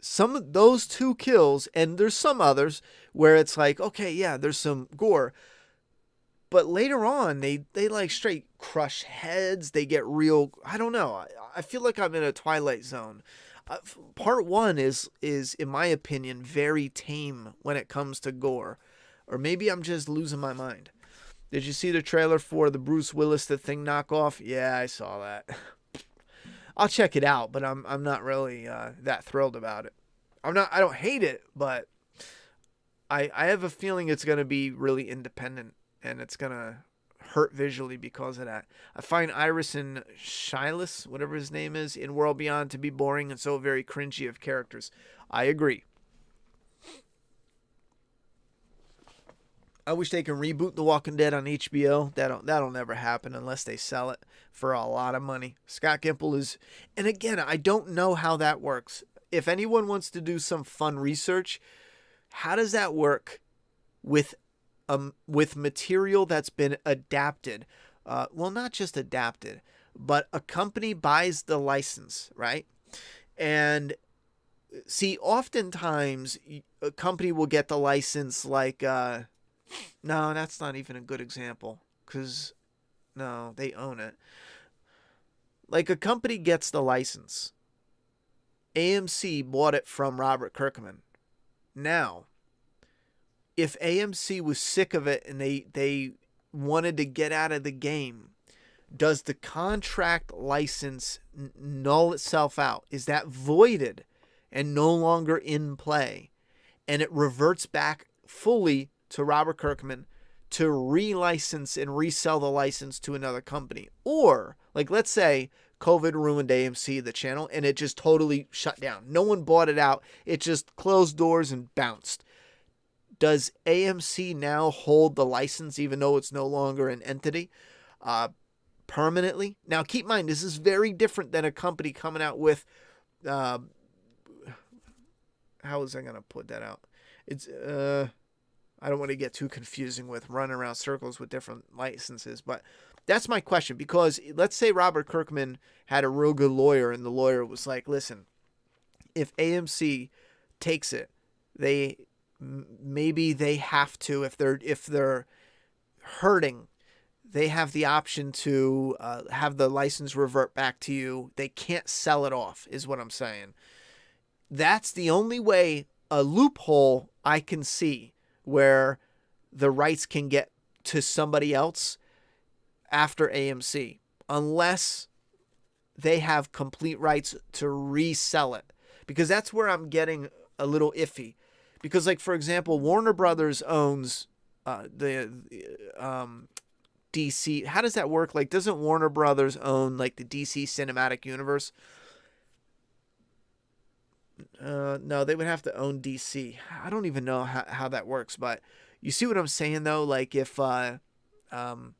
some of those two kills, and there's some others where it's like, okay, yeah, there's some gore, but later on, they like straight crush heads. They get real. I don't know. I feel like I'm in a Twilight Zone. Part 1 is, in my opinion, very tame when it comes to gore. Or maybe I'm just losing my mind. Did you see the trailer for the Bruce Willis The Thing knockoff? Yeah, I saw that. I'll check it out, but I'm not really that thrilled about it. I don't hate it, but I have a feeling it's going to be really independent. And it's going to hurt visually because of that. I find Iris and Shyless, whatever his name is, in World Beyond to be boring and so very cringy of characters. I agree. I wish they can reboot The Walking Dead on HBO. That'll never happen unless they sell it for a lot of money. Scott Gimple is... And again, I don't know how that works. If anyone wants to do some fun research, how does that work with material that's been adapted? Well, not just adapted, but a company buys the license, right? And see, oftentimes a company will get the license like, no, that's not even a good example, because no, they own it. Like a company gets the license. AMC bought it from Robert Kirkman. Now, if AMC was sick of it and they wanted to get out of the game, does the contract license null itself out? Is that voided and no longer in play? and it reverts back fully to Robert Kirkman to relicense and resell the license to another company. Or, like, let's say COVID ruined AMC, the channel, and it just totally shut down. No one bought it out. It just closed doors and bounced. Does AMC now hold the license even though it's no longer an entity permanently? Now, keep in mind, this is very different than a company coming out with, how was I going to put that out? It's, I don't want to get too confusing with running around circles with different licenses, but that's my question. Because let's say Robert Kirkman had a real good lawyer, and the lawyer was like, listen, if AMC takes it, maybe they have to, if they're hurting, they have the option to have the license revert back to you. They can't sell it off, is what I'm saying. That's the only way, a loophole I can see where the rights can get to somebody else after AMC, unless they have complete rights to resell it. Because that's where I'm getting a little iffy. Because, like, for example, Warner Brothers owns the DC. How does that work? Like, doesn't Warner Brothers own, like, the DC Cinematic Universe? No, they would have to own DC. I don't even know how that works, but you see what I'm saying, though? Like, if I don't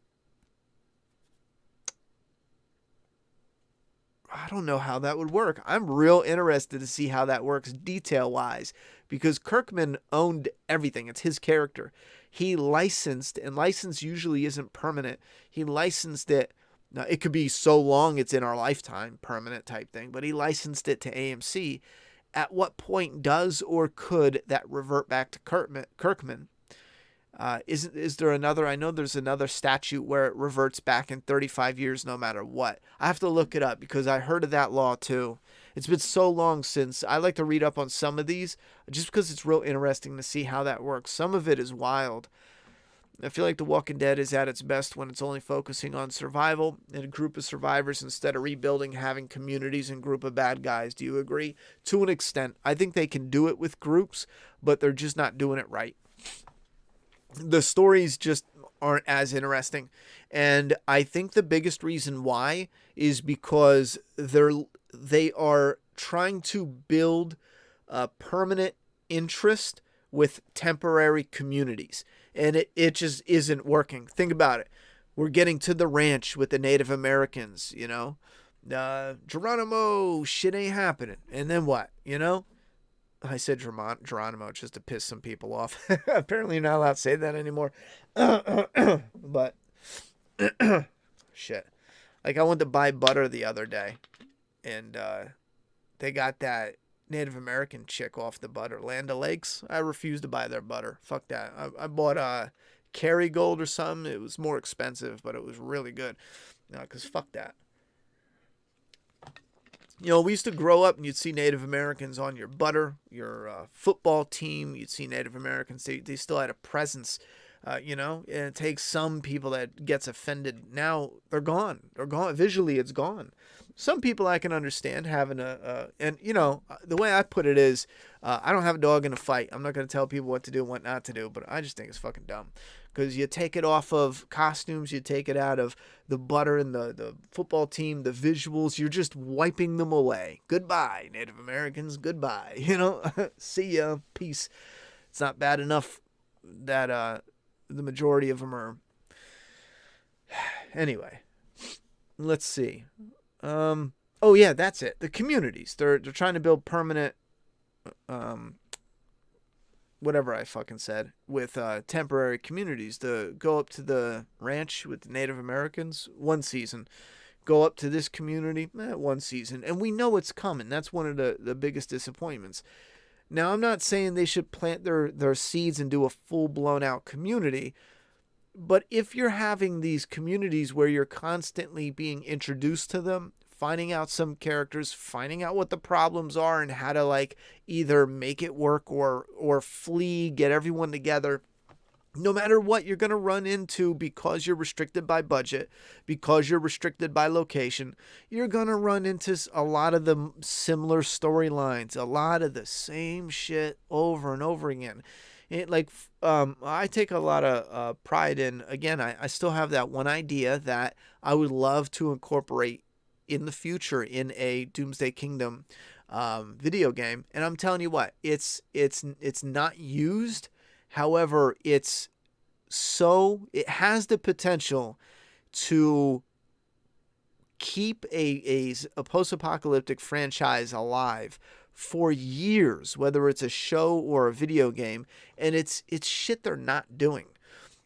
know how that would work. I'm real interested to see how that works detail-wise, because Kirkman owned everything. It's his character. He licensed, and license usually isn't permanent. He licensed it. Now, it could be so long it's in our lifetime, permanent type thing, but he licensed it to AMC. At what point does or could that revert back to Kirkman? Is there another? I know there's another statute where it reverts back in 35 years no matter what. I have to look it up because I heard of that law too. It's been so long since. I like to read up on some of these just because it's real interesting to see how that works. Some of it is wild. I feel like The Walking Dead is at its best when it's only focusing on survival and a group of survivors instead of rebuilding, having communities and group of bad guys. Do you agree? To an extent. I think they can do it with groups, but they're just not doing it right. The stories just aren't as interesting. And I think the biggest reason why is because they are trying to build a permanent interest with temporary communities. And it just isn't working. Think about it. We're getting to the ranch with the Native Americans, you know. Geronimo, shit ain't happening. And then what, you know? I said Geronimo just to piss some people off. Apparently you're not allowed to say that anymore. But, shit. Like, I went to buy butter the other day. And they got that Native American chick off the butter. Land O'Lakes. I refuse to buy their butter. Fuck that. I bought Kerrygold or something. It was more expensive, but it was really good. Because fuck that. You know, we used to grow up and you'd see Native Americans on your butter, your football team. You'd see Native Americans. They still had a presence, you know. And it takes some people that gets offended. Now they're gone. They're gone. Visually, it's gone. Some people I can understand having and you know, the way I put it is, I don't have a dog in a fight. I'm not going to tell people what to do and what not to do, but I just think it's fucking dumb. Because you take it off of costumes, you take it out of the butter and the football team, the visuals, you're just wiping them away. Goodbye, Native Americans, goodbye. You know, see ya, peace. It's not bad enough that the majority of them are. Anyway, let's see. Oh yeah, that's it. The communities. They're trying to build permanent, whatever I fucking said, with temporary communities to go up to the ranch with the Native Americans, one season. Go up to this community, one season. And we know it's coming. That's one of the biggest disappointments. Now, I'm not saying they should plant their seeds and do a full blown out community. But if you're having these communities where you're constantly being introduced to them, finding out some characters, finding out what the problems are and how to like either make it work or flee, get everyone together, No matter what, you're going to run into, because you're restricted by budget, because you're restricted by location, you're going to run into a lot of the similar storylines, a lot of the same shit over and over again. I take a lot of pride in, again, I still have that one idea that I would love to incorporate in the future in a Doomsday Kingdom video game. And I'm telling you what, it's not used. However, it has the potential to keep a post-apocalyptic franchise alive for years, whether it's a show or a video game, and it's shit they're not doing.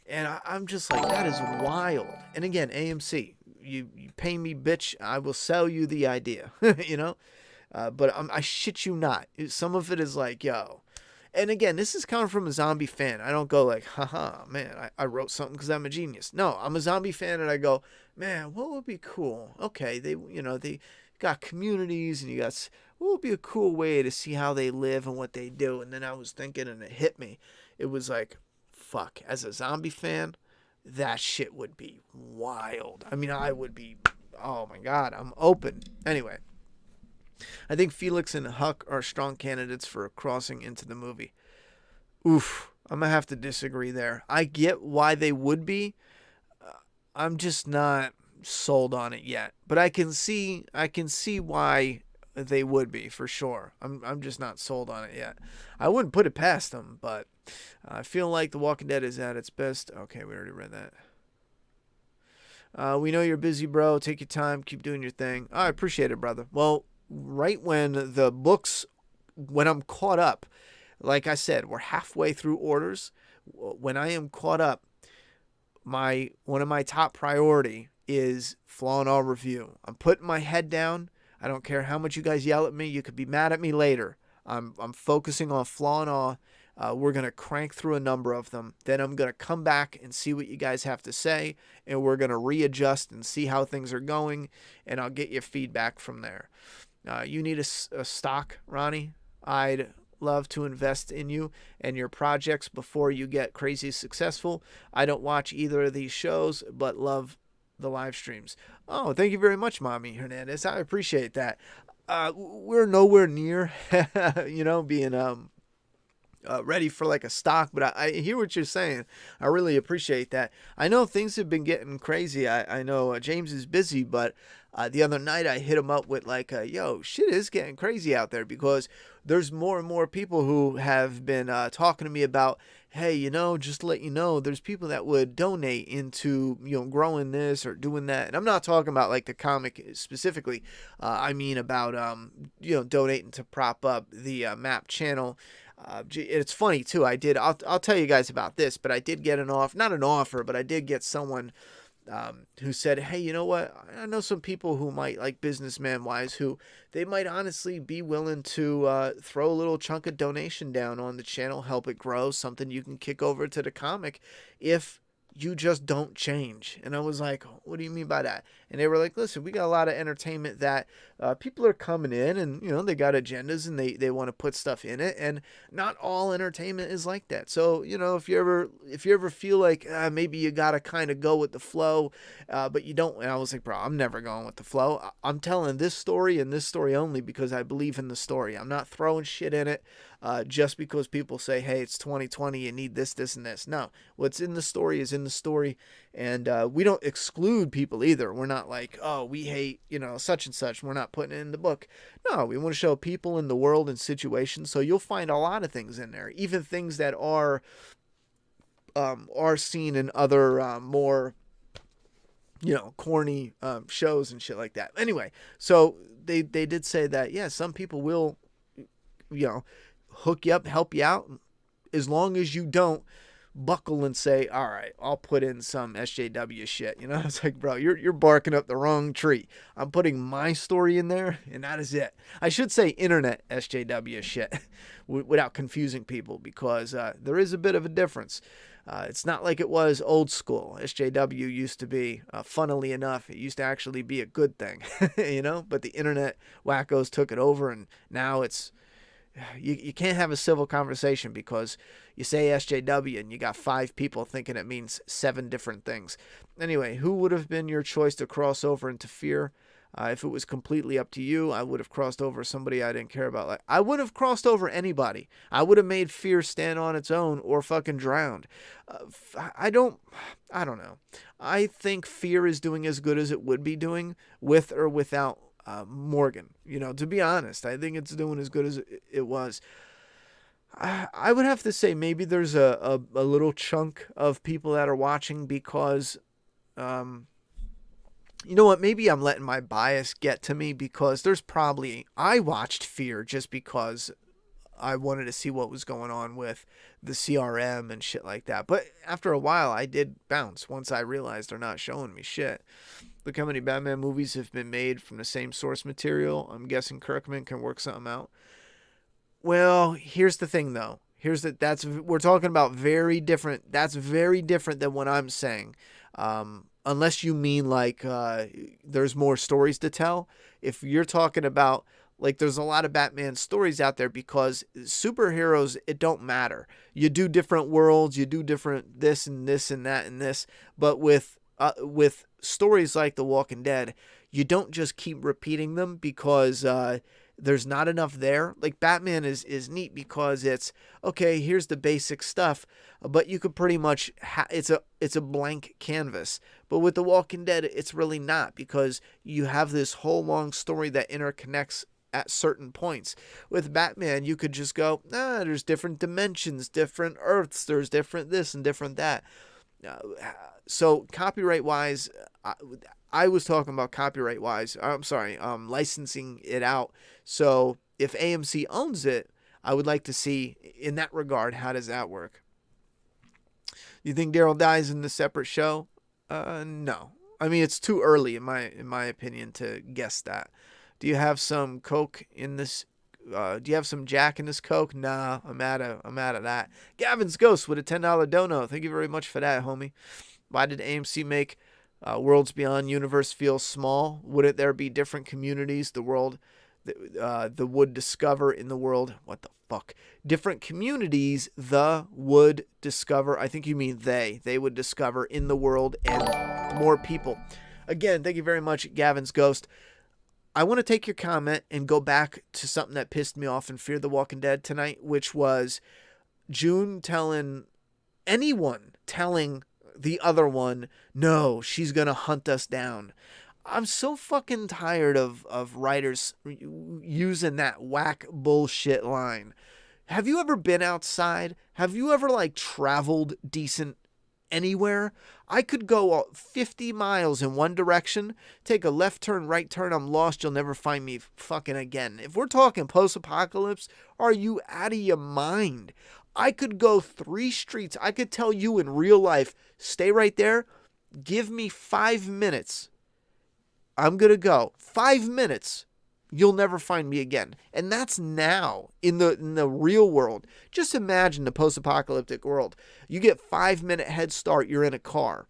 And I'm just like, that is wild. And again, AMC, you pay me, bitch, I will sell you the idea, you know? But I shit you not. Some of it is like, yo. And again, this is coming from a zombie fan. I don't go like, haha, man, I wrote something because I'm a genius. No, I'm a zombie fan, and I go, man, what would be cool? Okay, they got communities, and what would be a cool way to see how they live and what they do? And then I was thinking, and it hit me. It was like, fuck, as a zombie fan, that shit would be wild. I mean, I would be, oh my God, I'm open. Anyway. I think Felix and Huck are strong candidates for crossing into the movie. Oof, I'm going to have to disagree there. I get why they would be. I'm just not sold on it yet. But I can see why they would be, for sure. I'm just not sold on it yet. I wouldn't put it past them, but I feel like The Walking Dead is at its best. Okay, we already read that. We know you're busy, bro. Take your time. Keep doing your thing. I appreciate it, brother. Well, right when I'm caught up, like I said, we're halfway through orders. When I am caught up, one of my top priority is Flaw and All review. I'm putting my head down. I don't care how much you guys yell at me. You could be mad at me later. I'm focusing on Flaw and All. We're going to crank through a number of them. Then I'm going to come back and see what you guys have to say, and we're going to readjust and see how things are going, and I'll get your feedback from there. You need a stock, Ronnie. I'd love to invest in you and your projects before you get crazy successful. I don't watch either of these shows, but love the live streams. Oh, thank you very much, Mommy Hernandez. I appreciate that. We're nowhere near, being ready for like a stock, but I hear what you're saying. I really appreciate that. I know things have been getting crazy. I know James is busy, but the other night I hit him up with like, yo, shit is getting crazy out there, because there's more and more people who have been talking to me about, hey, just to let you know, there's people that would donate into, growing this or doing that. And I'm not talking about like the comic specifically. I mean about, donating to prop up the map channel. It's funny too. I'll tell you guys about this, but I did get not an offer, but I did get someone who said, hey, you know what? I know some people who might, like businessman wise, who they might honestly be willing to throw a little chunk of donation down on the channel, help it grow, something you can kick over to the comic if you just don't change. And I was like, what do you mean by that? And they were like, listen, we got a lot of entertainment that people are coming in and, they got agendas and they want to put stuff in it. And not all entertainment is like that. So, if you ever feel like maybe you got to kind of go with the flow, but you don't. And I was like, bro, I'm never going with the flow. I'm telling this story and this story only because I believe in the story. I'm not throwing shit in it just because people say, hey, it's 2020, you need this, this, and this. No, what's in the story is in the story. And we don't exclude people either. We're not like, oh, we hate, such and such. We're not putting it in the book. No, we want to show people in the world and situations. So you'll find a lot of things in there, even things that are seen in other more, corny shows and shit like that. Anyway, so they did say that, yeah, some people will, hook you up, help you out, as long as you don't buckle and say, all right, I'll put in some SJW shit. It's like, bro, you're barking up the wrong tree. I'm putting my story in there, and that is it. I should say internet SJW shit without confusing people, because there is a bit of a difference. It's not like it was old school. SJW used to be, funnily enough, it used to actually be a good thing, but the internet wackos took it over, and now it's you can't have a civil conversation because you say SJW and you got 5 people thinking it means 7 different things. Anyway, who would have been your choice to cross over into Fear? If it was completely up to you, I would have crossed over somebody I didn't care about. Like, I would have crossed over anybody. I would have made Fear stand on its own or fucking drowned. I don't know. I think Fear is doing as good as it would be doing with or without Morgan. You know, to be honest, I think it's doing as good as it was. I would have to say maybe there's a little chunk of people that are watching because, you know what, maybe I'm letting my bias get to me because there's probably, I watched Fear just because I wanted to see what was going on with the CRM and shit like that. But after a while, I did bounce once I realized they're not showing me shit. Look how many Batman movies have been made from the same source material. I'm guessing Kirkman can work something out. Well, here's the thing, though. We're talking about very different. That's very different than what I'm saying. Unless you mean like there's more stories to tell. If you're talking about like there's a lot of Batman stories out there because superheroes, it don't matter. You do different worlds, you do different this and this and that and this. But with stories like The Walking Dead, you don't just keep repeating them because there's not enough there. Like Batman is neat because it's okay, here's the basic stuff, but you could pretty much it's a blank canvas. But with The Walking Dead, it's really not because you have this whole long story that interconnects at certain points. With Batman, you could just go, there's different dimensions, different Earths, there's different this and different that. So copyright wise, I was talking about copyright wise. I'm sorry, licensing it out. So if AMC owns it, I would like to see in that regard, how does that work? Do you think Daryl dies in the separate show? No. I mean, it's too early in my opinion to guess that. Do you have some Coke in this? Do you have some Jack in this Coke? Nah, I'm out of that. Gavin's Ghost with a $10 dono. Thank you very much for that, homie. Why did AMC make Worlds Beyond universe feel small? Wouldn't there be different communities the would discover in the world? What the fuck? Different communities the would discover. I think you mean they would discover in the world and more people. Again, thank you very much, Gavin's Ghost. I want to take your comment and go back to something that pissed me off in Fear the Walking Dead tonight, which was June telling the other one, no, she's going to hunt us down. I'm so fucking tired of writers using that whack bullshit line. Have you ever been outside? Have you ever like traveled decent anywhere? I could go 50 miles in one direction, take a left turn, right turn, I'm lost, you'll never find me fucking again. If we're talking post-apocalypse, are you out of your mind? I could go 3 streets. I could tell you in real life, stay right there, give me 5 minutes. I'm going to go 5 minutes. You'll never find me again. And that's now in the real world. Just imagine the post-apocalyptic world. You get 5-minute head start. You're in a car.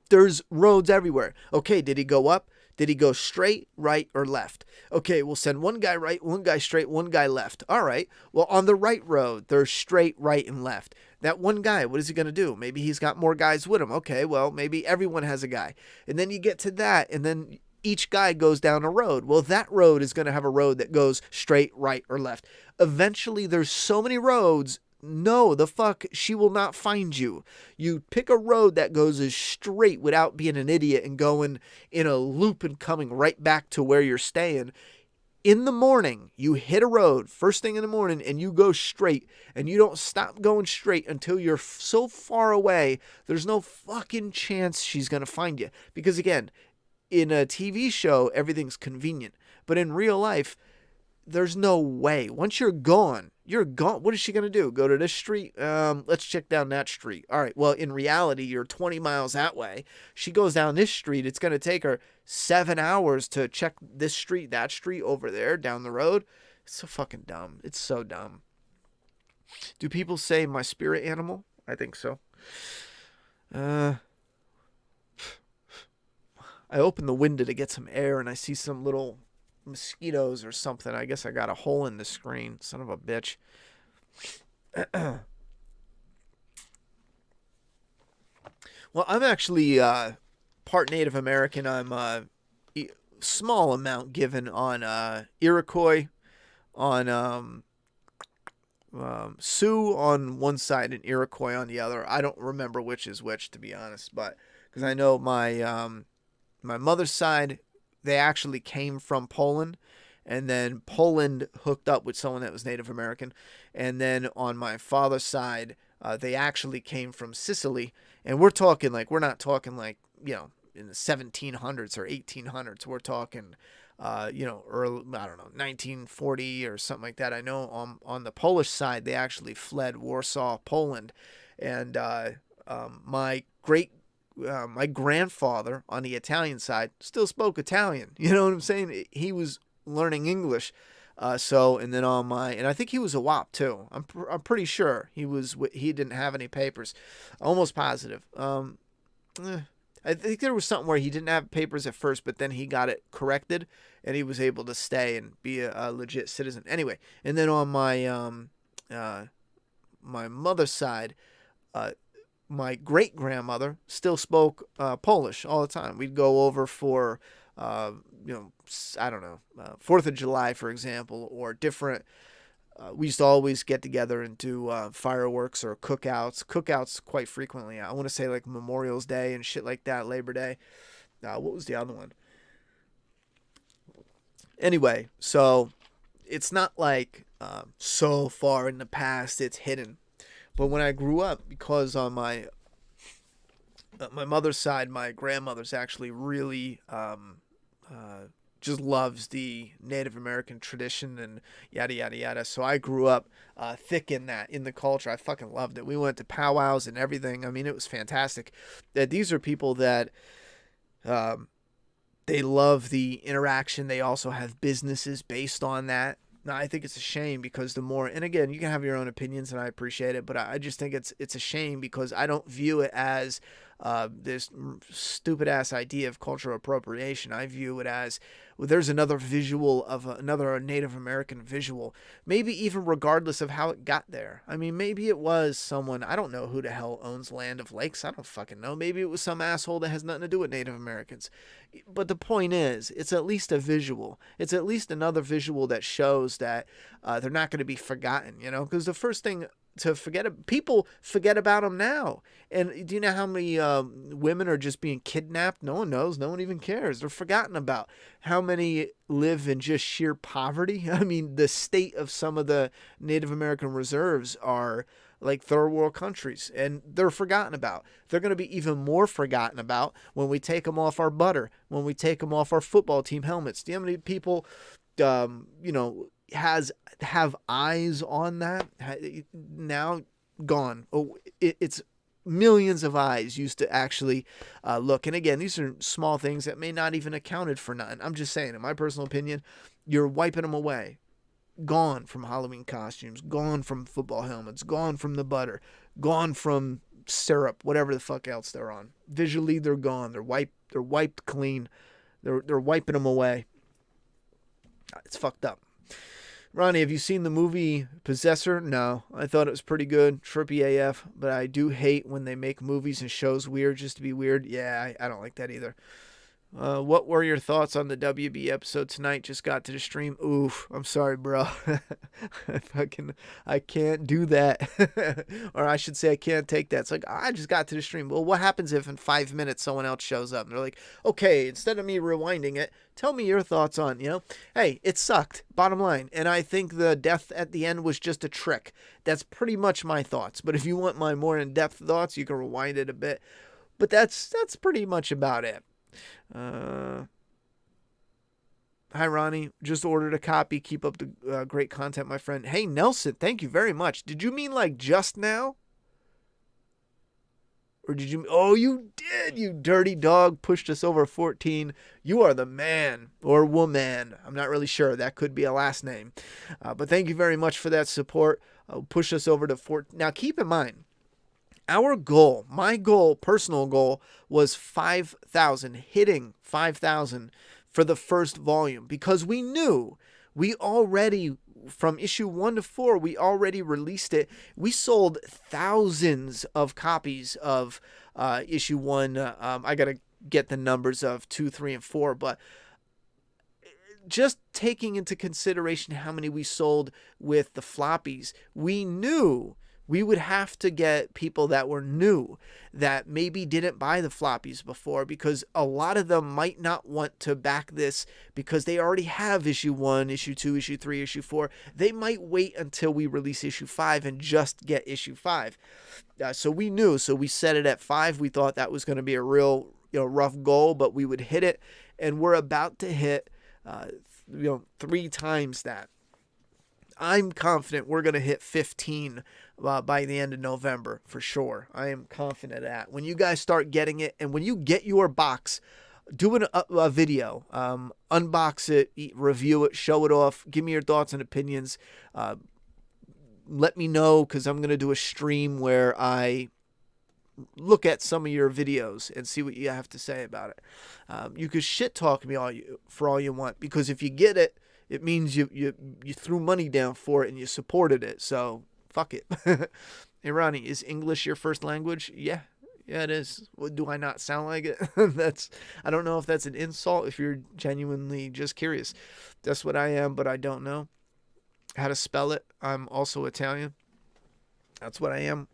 There's roads everywhere. Okay, did he go up? Did he go straight, right, or left? Okay, we'll send one guy right, one guy straight, one guy left. All right. Well, on the right road, there's straight, right, and left. That one guy, what is he going to do? Maybe he's got more guys with him. Okay, well, maybe everyone has a guy. And then you get to that, and then each guy goes down a road. Well, that road is going to have a road that goes straight, right, or left. Eventually, there's so many roads. No, the fuck, she will not find you. You pick a road that goes as straight without being an idiot and going in a loop and coming right back to where you're staying. In the morning, you hit a road first thing in the morning and you go straight and you don't stop going straight until you're so far away. There's no fucking chance she's going to find you. Because again, in a TV show, everything's convenient. But in real life, there's no way. Once you're gone, you're gone. What is she going to do? Go to this street? Let's check down that street. All right. Well, in reality, you're 20 miles that way. She goes down this street. It's going to take her 7 hours to check this street, that street over there down the road. It's so fucking dumb. It's so dumb. Do people say my spirit animal? I think so. I open the window to get some air and I see some little mosquitoes or something. I guess I got a hole in the screen. Son of a bitch. Well, I'm actually part Native American. I'm small amount given on Iroquois, on Sioux on one side and Iroquois on the other. I don't remember which is which, to be honest, but because I know my mother's side, they actually came from Poland, and then Poland hooked up with someone that was Native American, and then on my father's side, they actually came from Sicily, and we're not talking like, in the 1700s or 1800s. We're talking, early, I don't know, 1940 or something like that. I know on the Polish side, they actually fled Warsaw, Poland, and my grandfather on the Italian side still spoke Italian. You know what I'm saying? He was learning English. And then and I think he was a WAP too. I'm pretty sure he didn't have any papers. Almost positive. I think there was something where he didn't have papers at first, but then he got it corrected and he was able to stay and be a legit citizen. Anyway, and then on my mother's side, my great grandmother still spoke Polish all the time. We'd go over for I don't know, 4th of July, for example, or different. We used to always get together and do fireworks or cookouts. Cookouts quite frequently. I want to say like Memorial's Day and shit like that, Labor Day. What was the other one? Anyway, so it's not like so far in the past it's hidden. But when I grew up, because on my mother's side, my grandmother's actually really just loves the Native American tradition and yada, yada, yada. So I grew up thick in the culture. I fucking loved it. We went to powwows and everything. I mean, it was fantastic. These are people that they love the interaction. They also have businesses based on that. Now, I think it's a shame because and again, you can have your own opinions and I appreciate it, but I just think it's a shame because I don't view it as this stupid ass idea of cultural appropriation. I view it as, well, there's another visual of another Native American visual, maybe even regardless of how it got there. I mean, maybe it was someone, I don't know who the hell owns Land of Lakes. I don't fucking know. Maybe it was some asshole that has nothing to do with Native Americans. But the point is, it's at least a visual. It's at least another visual that shows that they're not going to be forgotten, because the first thing people forget about them now. And do you know how many women are just being kidnapped? No one knows. No one even cares. They're forgotten about. How many live in just sheer poverty? I mean, the state of some of the Native American reserves are like third world countries, and they're forgotten about. They're going to be even more forgotten about when we take them off our butter, when we take them off our football team helmets. Do you know how many people, have eyes on that? Now gone. Oh, it's millions of eyes used to actually look. And again, these are small things that may not even accounted for nothing. I'm just saying, in my personal opinion, you're wiping them away. Gone from Halloween costumes, gone from football helmets, gone from the butter, gone from syrup, whatever the fuck else they're on. Visually, they're gone. They're wiped clean. They're wiping them away. It's fucked up. Ronnie, have you seen the movie Possessor? No. I thought it was pretty good. Trippy AF. But I do hate when they make movies and shows weird just to be weird. Yeah, I don't like that either. What were your thoughts on the WB episode tonight? Just got to the stream. Oof. I'm sorry, bro. I can't do that. Or I should say I can't take that. It's like, I just got to the stream. Well, what happens if in 5 minutes someone else shows up? And they're like, okay, instead of me rewinding it, tell me your thoughts on, hey, it sucked, bottom line. And I think the death at the end was just a trick. That's pretty much my thoughts. But if you want my more in-depth thoughts, you can rewind it a bit. But that's pretty much about it. Hi Ronnie, just ordered a copy. Keep up the great content, my friend. Hey Nelson, thank you very much. Did you mean like just now? Or did you? Oh, you did, you dirty dog. Pushed us over 14. You are the man or woman. I'm not really sure. That could be a last name. But thank you very much for that support. Push us over to 14. Now keep in mind, our goal, my goal, personal goal, was 5,000, hitting 5,000 for the first volume, because we knew we already, from issue 1 to 4, we already released it. We sold thousands of copies of issue 1. I got to get the numbers of 2, 3, and 4, but just taking into consideration how many we sold with the floppies, we knew we would have to get people that were new, that maybe didn't buy the floppies before, because a lot of them might not want to back this because they already have issue 1, issue 2, issue 3, issue 4. They might wait until we release issue 5 and just get issue 5. So we knew, so we set it at 5. We thought that was going to be a real, rough goal, but we would hit it, and we're about to hit 3 times that. I'm confident we're going to hit 15 by the end of November for sure. I am confident of that. When you guys start getting it, and when you get your box, do a video, unbox it, review it, show it off, give me your thoughts and opinions. Let me know, because I'm going to do a stream where I look at some of your videos and see what you have to say about it. You could shit talk me for all you want, because if you get it, it means you threw money down for it and you supported it. So fuck it. Hey Ronnie, is English your first language? Yeah, it is. Well, do I not sound like it? I don't know if that's an insult, if you're genuinely just curious. That's what I am, but I don't know how to spell it. I'm also Italian. That's what I am.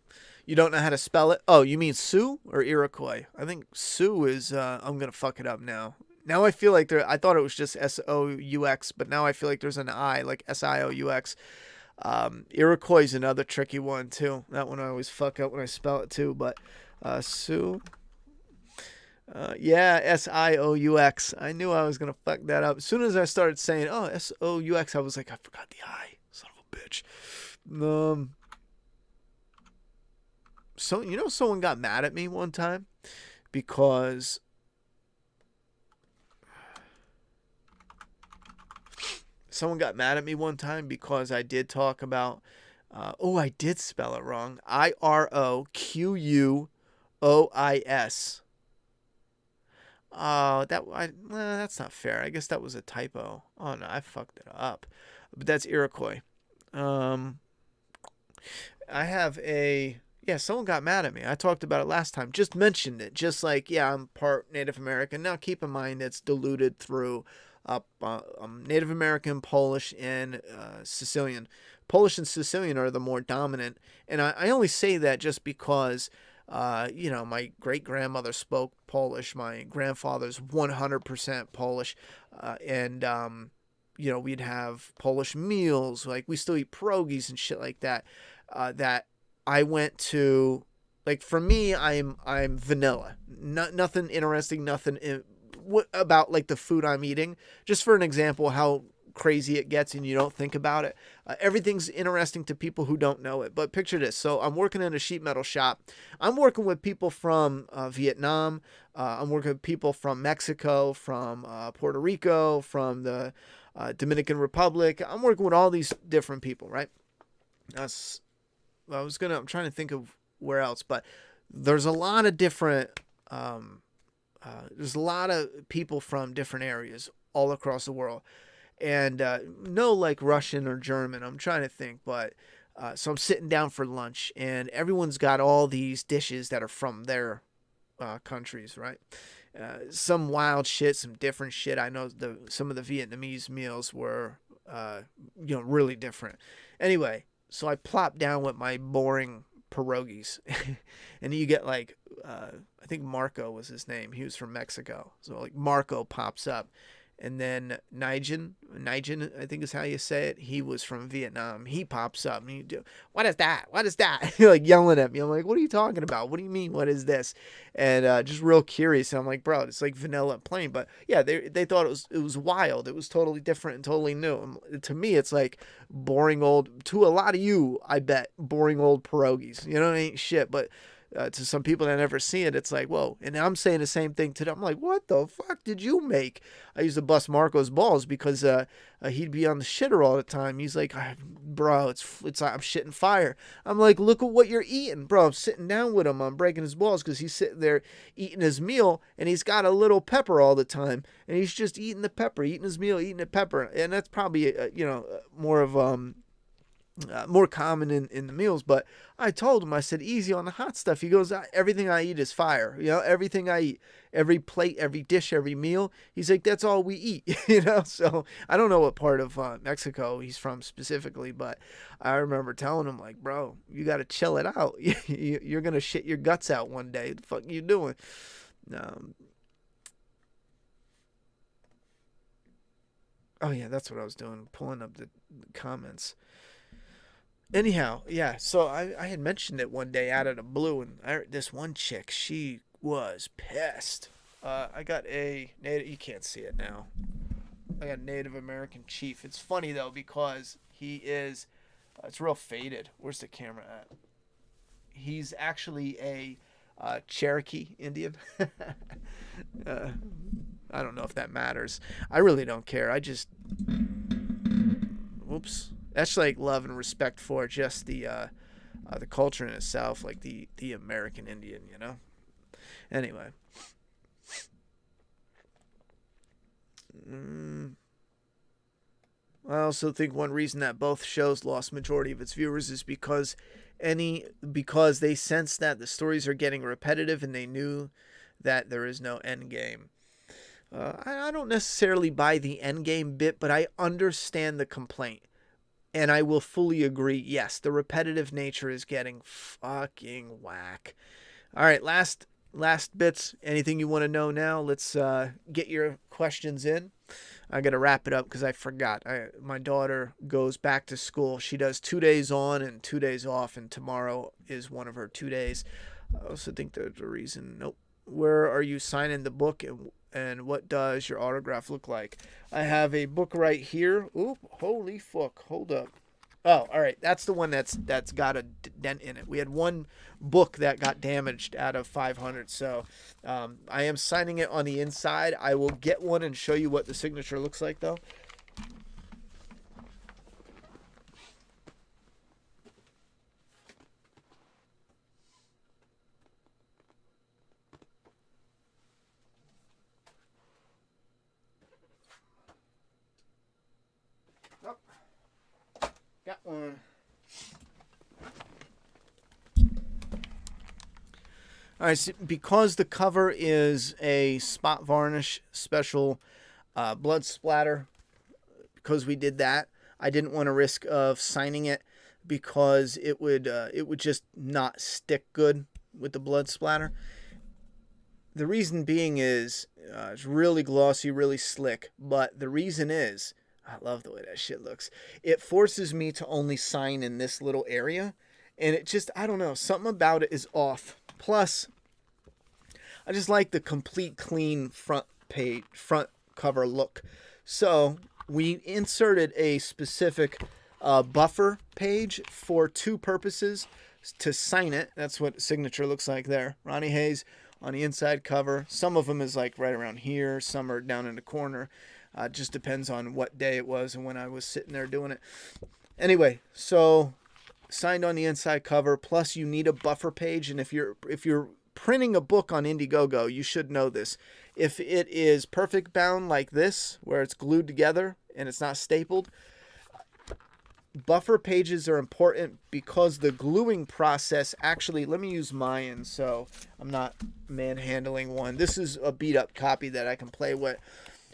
You don't know how to spell it? Oh, you mean Sioux or Iroquois? I think Sioux is, I'm going to fuck it up now. Now I feel like I thought it was just S-O-U-X, but now I feel like there's an I, like S-I-O-U-X. Iroquois is another tricky one too. That one I always fuck up when I spell it too, but Sioux. Yeah, S-I-O-U-X. I knew I was going to fuck that up. As soon as I started saying, S-O-U-X, I was like, I forgot the I. Son of a bitch. So, someone got mad at me one time because I did talk about, I did spell it wrong. Iroquois. That's not fair. I guess that was a typo. Oh no, I fucked it up. But that's Iroquois. I have someone got mad at me. I talked about it last time. Just mentioned it. Just like, I'm part Native American. Now keep in mind it's diluted through Native American, Polish, and Sicilian. Polish and Sicilian are the more dominant. And I only say that just because, my great-grandmother spoke Polish. My grandfather's 100% Polish. We'd have Polish meals. Like, we still eat pierogies and shit like that. That I went to, like, for me, I'm vanilla. Nothing interesting, nothing about, like, the food I'm eating. Just for an example, how crazy it gets and you don't think about it. Everything's interesting to people who don't know it. But picture this. So I'm working in a sheet metal shop. I'm working with people from Vietnam. I'm working with people from Mexico, from Puerto Rico, from the Dominican Republic. I'm working with all these different people, right? I'm trying to think of where else, but there's a lot of different, there's a lot of people from different areas all across the world. And no, like Russian or German, I'm trying to think, but so I'm sitting down for lunch and everyone's got all these dishes that are from their countries, right? Some wild shit, some different shit. I know some of the Vietnamese meals were, really different. Anyway, so I plop down with my boring pierogies and you get like, I think Marco was his name. He was from Mexico. So like Marco pops up. And then Nigel, I think is how you say it. He was from Vietnam. He pops up and you do, what is that? What is that? You're like yelling at me. I'm like, what are you talking about? What do you mean? What is this? And just real curious. And I'm like, bro, it's like vanilla and plain. But yeah, they thought it was wild. It was totally different and totally new. And to me, it's like boring old, to a lot of you, I bet, boring old pierogies. It ain't shit. But to some people that never see it, it's like, whoa. And I'm saying the same thing to them. I'm like, what the fuck did you make? I used to bust Marco's balls because he'd be on the shitter all the time. He's like, bro, I'm shitting fire. I'm like, look at what you're eating, bro. I'm sitting down with him. I'm breaking his balls because he's sitting there eating his meal, and he's got a little pepper all the time, and he's just eating the pepper, eating his meal, eating the pepper, and that's probably more of more common in the meals. But I told him, I said, easy on the hot stuff. He goes, everything I eat is fire. Everything I eat, every plate, every dish, every meal. He's like, that's all we eat. So I don't know what part of Mexico he's from specifically, but I remember telling him, like, bro, you got to chill it out. You're going to shit your guts out one day. What the fuck are you doing? Oh yeah, that's what I was doing, pulling up the comments. Anyhow, yeah, so I had mentioned it one day out of the blue, and this one chick, she was pissed. I got you can't see it now. I got a Native American chief. It's funny, though, because he is, it's real faded. Where's the camera at? He's actually a Cherokee Indian. I don't know if that matters. I really don't care. Whoops. That's like love and respect for just the culture in itself, like the American Indian, Anyway. I also think one reason that both shows lost majority of its viewers is because they sense that the stories are getting repetitive, and they knew that there is no end game. I don't necessarily buy the end game bit, but I understand the complaint. And I will fully agree, yes, the repetitive nature is getting fucking whack. All right, last bits. Anything you want to know now? Let's get your questions in. I got to wrap it up because I forgot. My daughter goes back to school. She does 2 days on and 2 days off, and tomorrow is one of her 2 days. I also think there's a reason. Nope. Where are you signing the book, and what does your autograph look like? I have a book right here. Oop, holy fuck. Hold up. Oh, all right. That's the one that's got a dent in it. We had one book that got damaged out of 500. So I am signing it on the inside. I will get one and show you what the signature looks like, though. Got one. All right, so because the cover is a spot varnish special blood splatter, because we did that, I didn't want to risk of signing it because it would just not stick good with the blood splatter. The reason being is it's really glossy, really slick, but the reason is, I love the way that shit looks. It forces me to only sign in this little area. And it just, I don't know, something about it is off. Plus, I just like the complete clean front cover look. So we inserted a specific buffer page for two purposes. To sign it, that's what signature looks like there. Ronnie Hayes on the inside cover. Some of them is like right around here. Some are down in the corner. Just depends on what day it was and when I was sitting there doing it. Anyway, so signed on the inside cover. Plus, you need a buffer page, and if you're printing a book on Indiegogo, you should know this. If it is perfect bound like this, where it's glued together and it's not stapled, buffer pages are important because the gluing process actually. Let me use mine so I'm not manhandling one. This is a beat up copy that I can play with.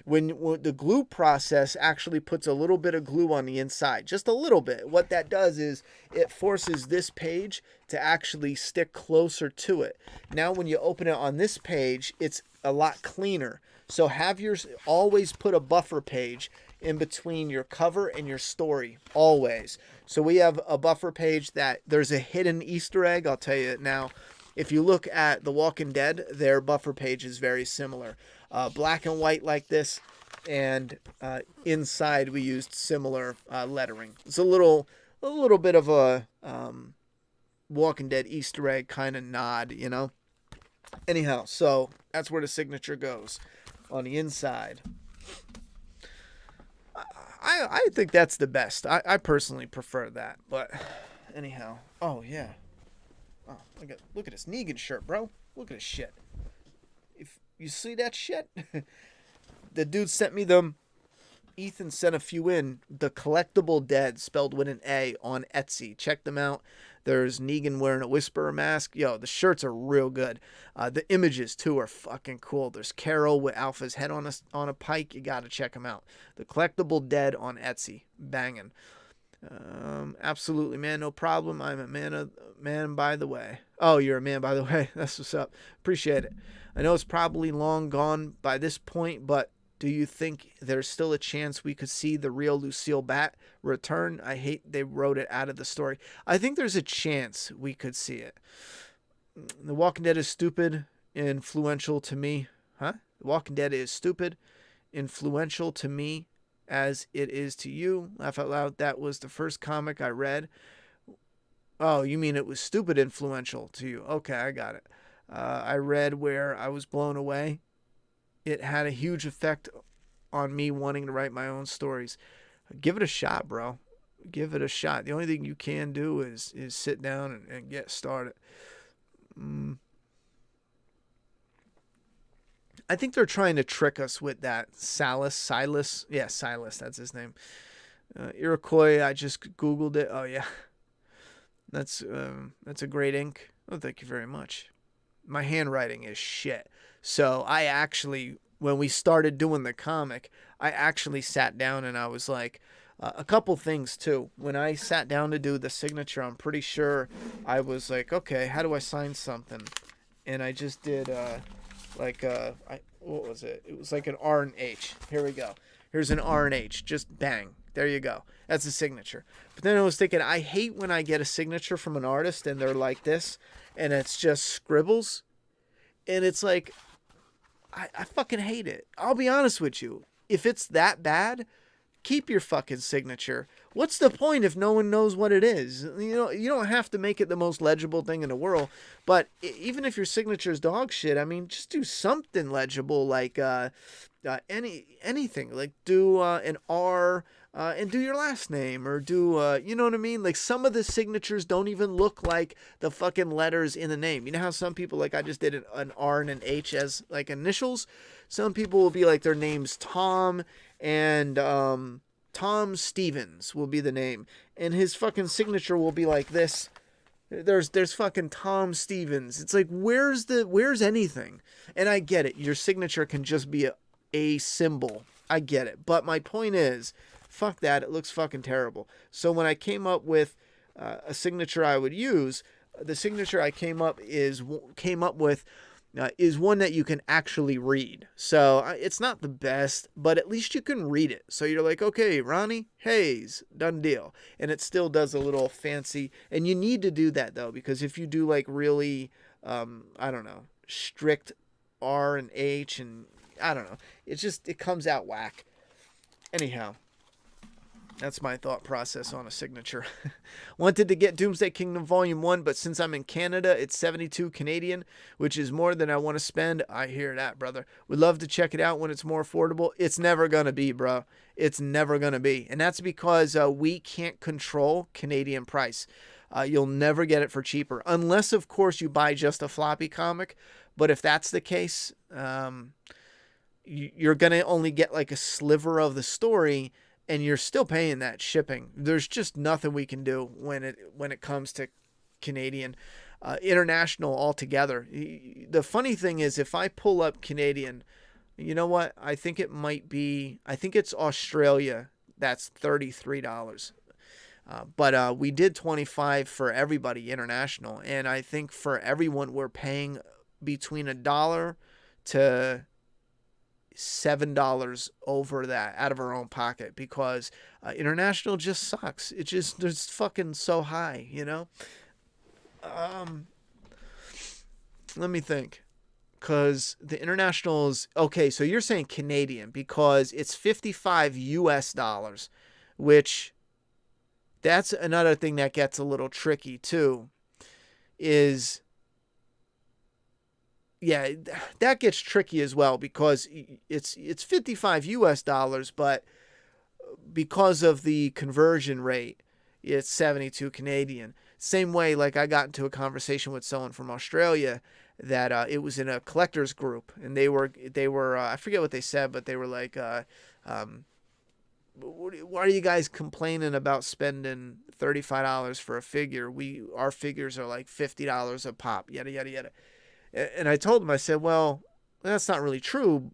When the glue process actually puts a little bit of glue on the inside, just a little bit. What that does is it forces this page to actually stick closer to it. Now when you open it on this page, it's a lot cleaner. So always put a buffer page in between your cover and your story, always. So we have a buffer page that there's a hidden Easter egg. I'll tell you it now. If you look at The Walking Dead, their buffer page is very similar. Black and white like this, and inside we used similar lettering. It's a little bit of a Walking Dead Easter egg kind of nod, you know? Anyhow, so that's where the signature goes on the inside. I think that's the best. I personally prefer that, but anyhow. Oh, yeah. Oh, look at this Negan shirt, bro. Look at this shit. If you see that shit, the dude sent me them. Ethan sent a few in. The Collectible Dead, spelled with an A, on Etsy. Check them out. There's Negan wearing a Whisperer mask. Yo, the shirts are real good. The images, too, are fucking cool. There's Carol with Alpha's head on a pike. You got to check them out. The Collectible Dead on Etsy. Banging. Absolutely, man. No problem. I'm a man by the way. Oh, you're a man by the way. That's what's up. Appreciate it. I know it's probably long gone by this point, but do you think there's still a chance we could see the real Lucille Bat return? I hate they wrote it out of the story. I think there's a chance we could see it. The Walking Dead is stupid, influential to me. Huh? The Walking Dead is stupid, influential to me as it is to you. Laugh out loud. That was the first comic I read. Oh, you mean it was stupid influential to you? Okay, I got it. I read where I was blown away. It had a huge effect on me wanting to write my own stories. Give it a shot, bro. Give it a shot. The only thing you can do is sit down and get started. I think they're trying to trick us with that. Silas. Yeah, Silas, that's his name. Iroquois, I just Googled it. Oh, yeah. That's a great ink. Oh, thank you very much. My handwriting is shit. So I actually, when we started doing the comic, I actually sat down and I was like, a couple things too. When I sat down to do the signature, I'm pretty sure I was like, okay, how do I sign something? And I just did what was it? It was like an R and H. Here we go. Here's an R and H. Just bang. There you go. That's a signature. But then I was thinking, I hate when I get a signature from an artist and they're like this, and it's just scribbles. And it's like, I fucking hate it. I'll be honest with you. If it's that bad, keep your fucking signature. What's the point if no one knows what it is? You know, you don't have to make it the most legible thing in the world. But even if your signature is dog shit, I mean, just do something legible, like anything. Like do an R and do your last name, or do you know what I mean? Like some of the signatures don't even look like the fucking letters in the name. You know how some people, like I just did an R and an H as like initials. Some people will be like their name's Tom, and Tom Stevens will be the name, and his fucking signature will be like this. There's fucking Tom Stevens. It's like, where's anything? And I get it. Your signature can just be a symbol. I get it. But my point is, fuck that. It looks fucking terrible. So when I came up with a signature I would use, the signature I came up with is one that you can actually read. So it's not the best, but at least you can read it. So you're like, okay, Ronnie Hayes, done deal. And it still does a little fancy. And you need to do that, though, because if you do like really, I don't know, strict R and H, and I don't know, it comes out whack. Anyhow. That's my thought process on a signature. Wanted to get Doomsday Kingdom Volume 1, but since I'm in Canada, it's $72 Canadian, which is more than I want to spend. I hear that, brother. Would love to check it out when it's more affordable. It's never going to be, bro. It's never going to be. And that's because we can't control Canadian price. You'll never get it for cheaper. Unless, of course, you buy just a floppy comic. But if that's the case, you're going to only get like a sliver of the story, and you're still paying that shipping. There's just nothing we can do when it comes to Canadian. International altogether. The funny thing is, if I pull up Canadian, you know what? I think it's Australia. That's $33. But we did $25 for everybody international. And I think for everyone, we're paying between $1 to $7 over that out of our own pocket, because international just sucks. It's fucking so high, you know. Let me think, because the international is okay. So you're saying Canadian because it's $55 US, which that's another thing that gets a little tricky too, is, yeah, that gets tricky as well, because it's 55 US dollars, but because of the conversion rate, it's 72 Canadian. Same way, like I got into a conversation with someone from Australia that it was in a collectors group, and they were I forget what they said, but they were like, why are you guys complaining about spending $35 for a figure? Our figures are like $50 a pop, yada yada yada. And I told him, I said, well, that's not really true.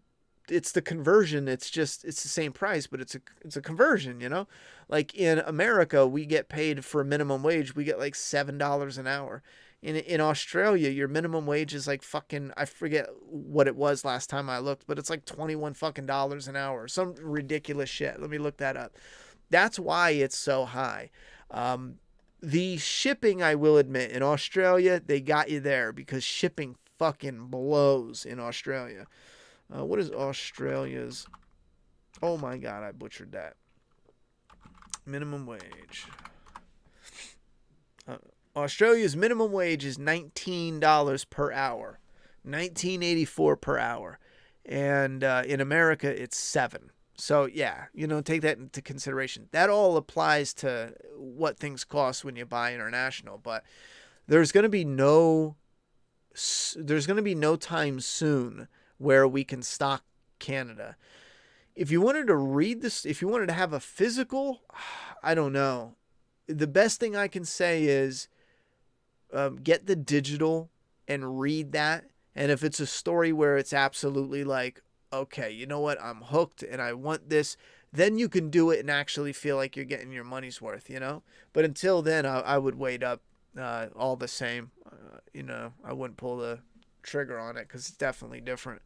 It's the conversion. It's the same price, but it's a conversion, you know? Like in America, we get paid for minimum wage. We get like $7 an hour. In Australia, your minimum wage is like fucking, I forget what it was last time I looked, but it's like 21 fucking dollars an hour. Some ridiculous shit. Let me look that up. That's why it's so high. The shipping, I will admit, in Australia, they got you there, because shipping fucking blows in Australia. What is Australia's? Oh my God, I butchered that. Minimum wage. Australia's minimum wage is $19 per hour, $19.84 per hour, and in America it's $7. So yeah, take that into consideration. That all applies to what things cost when you buy international, but there's going to be no time soon where we can stock Canada. If you wanted to read this, if you wanted to have a physical, I don't know. The best thing I can say is get the digital and read that. And if it's a story where it's absolutely like, okay, you know what, I'm hooked and I want this, then you can do it and actually feel like you're getting your money's worth, But until then, I would wait up all the same. I wouldn't pull the trigger on it, because it's definitely different.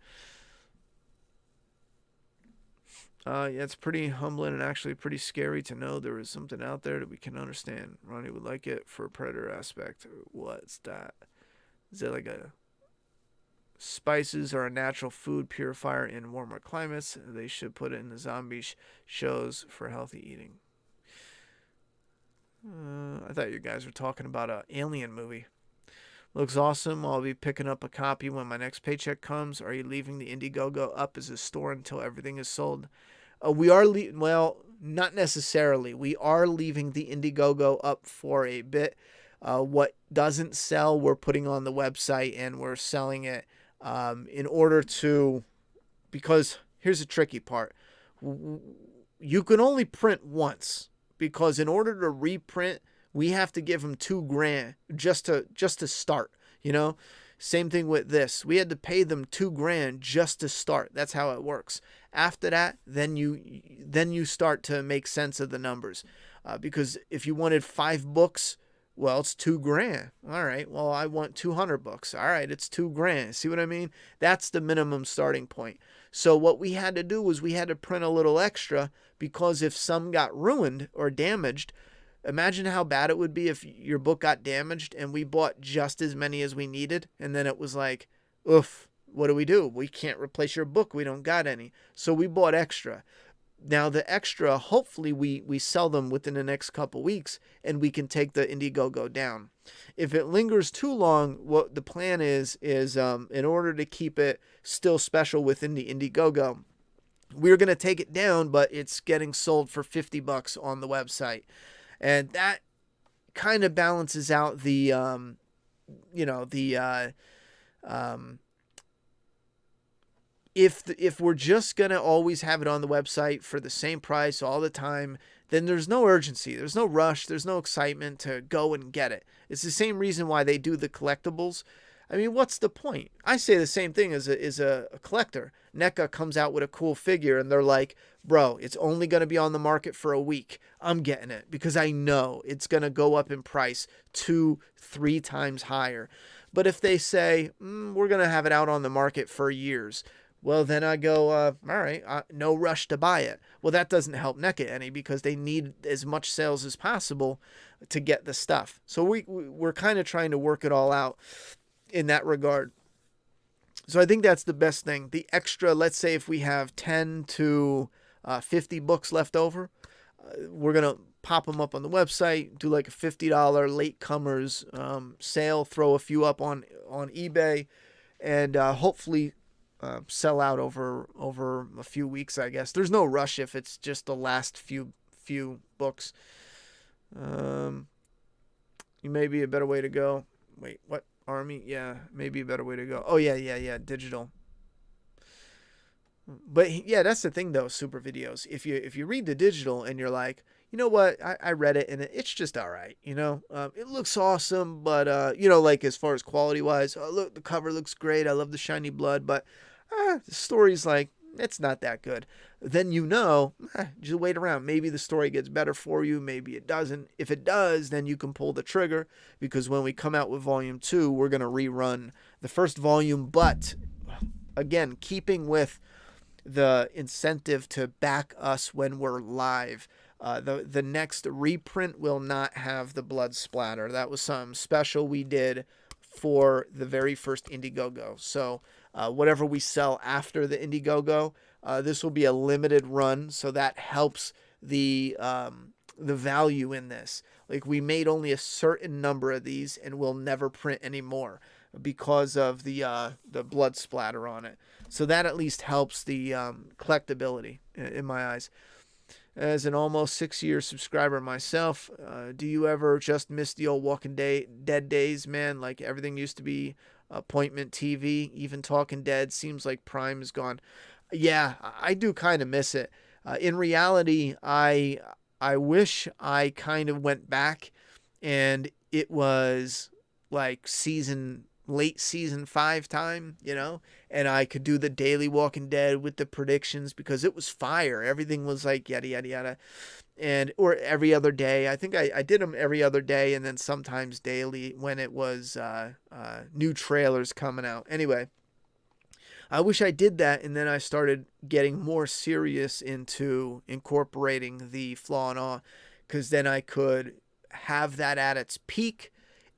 Yeah, it's pretty humbling and actually pretty scary to know there is something out there that we can understand. Ronnie would like it for a predator aspect. What's that? Is it like a spices are a natural food purifier in warmer climates? They should put it in the zombie shows for healthy eating. I thought you guys were talking about an alien movie. Looks awesome. I'll be picking up a copy when my next paycheck comes. Are you leaving the Indiegogo up as a store until everything is sold? We are, well, not necessarily. We are leaving the Indiegogo up for a bit. What doesn't sell, we're putting on the website, and we're selling it in order to, because here's the tricky part. You can only print once, because in order to reprint, we have to give them $2,000 just to start, Same thing with this. We had to pay them $2,000 just to start. That's how it works. After that, then you start to make sense of the numbers. Because if you wanted 5 books, well, it's $2,000. All right. Well, I want 200 books. All right, it's $2,000. See what I mean? That's the minimum starting point. So what we had to do was we had to print a little extra, because if some got ruined or damaged, imagine how bad it would be if your book got damaged and we bought just as many as we needed, and then it was like, oof, what do? We can't replace your book. We don't got any. So we bought extra. Now the extra, hopefully we sell them within the next couple weeks, and we can take the Indiegogo down. If it lingers too long, what the plan is in order to keep it still special within the Indiegogo, we're going to take it down, but it's getting sold for $50 on the website. And that kind of balances out the, if we're just going to always have it on the website for the same price all the time, then there's no urgency. There's no rush. There's no excitement to go and get it. It's the same reason why they do the collectibles. I mean, what's the point? I say the same thing as a collector. NECA comes out with a cool figure and they're like, bro, it's only going to be on the market for a week. I'm getting it because I know it's going to go up in price 2-3 times higher. But if they say, we're going to have it out on the market for years, well, then I go, all right, no rush to buy it. Well, that doesn't help NECA any because they need as much sales as possible to get the stuff. So we're kind of trying to work it all out in that regard. So I think that's the best thing. The extra, let's say if we have 10 to 50 books left over, We're going to pop them up on the website, do like a $50 latecomers sale, throw a few up on eBay, and hopefully sell out over a few weeks, I guess. There's no rush if it's just the last few books. Maybe a better way to go. Wait, what? Army? Yeah, maybe a better way to go. Oh, yeah, digital. But yeah, that's the thing though, super videos. If you read the digital and you're like, you know what, I read it and it's just all right, it looks awesome, but like as far as quality wise, oh look, the cover looks great, I love the shiny blood, but the story's like, it's not that good. Then just wait around. Maybe the story gets better for you, maybe it doesn't. If it does, then you can pull the trigger, because when we come out with volume 2, we're gonna rerun the first volume, but again, keeping with the incentive to back us when we're live. The next reprint will not have the blood splatter. That was something special we did for the very first Indiegogo. So whatever we sell after the Indiegogo, this will be a limited run, so that helps the value in this. Like, we made only a certain number of these and we'll never print any more because of the blood splatter on it. So that at least helps the collectability in my eyes. As an almost 6-year subscriber myself, do you ever just miss the old Walking Dead days, man? Like, everything used to be appointment TV, even Talking Dead seems like Prime is gone. Yeah, I do kind of miss it. In reality, I wish I kind of went back and it was like late season 5 time, and I could do the daily Walking Dead with the predictions, because it was fire. Everything was like yada yada yada, or every other day. I think I did them every other day, and then sometimes daily when it was new trailers coming out. Anyway, I wish I did that, and then I started getting more serious into incorporating the flaw and awe, because then I could have that at its peak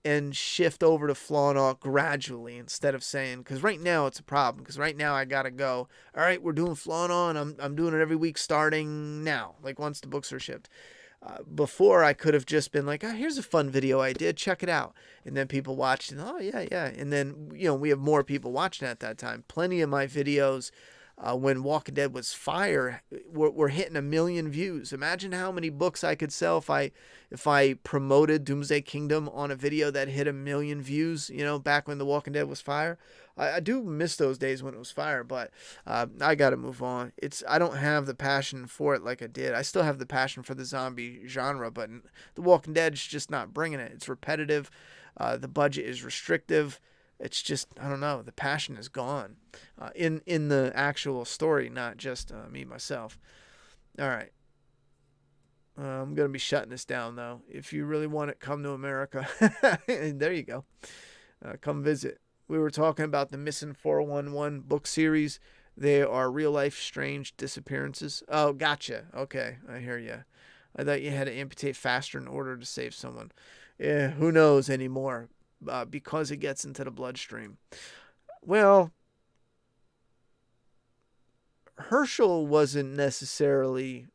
and shift over to flaw and awe gradually, instead of saying, because right now it's a problem, because right now I gotta go, all right, we're doing flaw and awe, and I'm doing it every week starting now, like once the books are shipped. Before, I could have just been like, oh, here's a fun video I did, check it out, and then people watched and, oh yeah, and then we have more people watching at that time. Plenty of my videos when Walking Dead was fire were hitting 1 million views. Imagine how many books I could sell if I promoted Doomsday Kingdom on a video that hit 1 million views, back when The Walking Dead was fire. I do miss those days when it was fire, but I gotta move on. I don't have the passion for it like I did. I still have the passion for the zombie genre, but The Walking Dead is just not bringing it. It's repetitive. The budget is restrictive. It's just, I don't know, the passion is gone in the actual story, not just me, myself. All right. I'm going to be shutting this down, though. If you really want it, come to America. There you go. Come visit. We were talking about the Missing 411 book series. They are real-life strange disappearances. Oh, gotcha. Okay, I hear you. I thought you had to amputate faster in order to save someone. Yeah, who knows anymore? Because it gets into the bloodstream. Well, Herschel wasn't necessarily...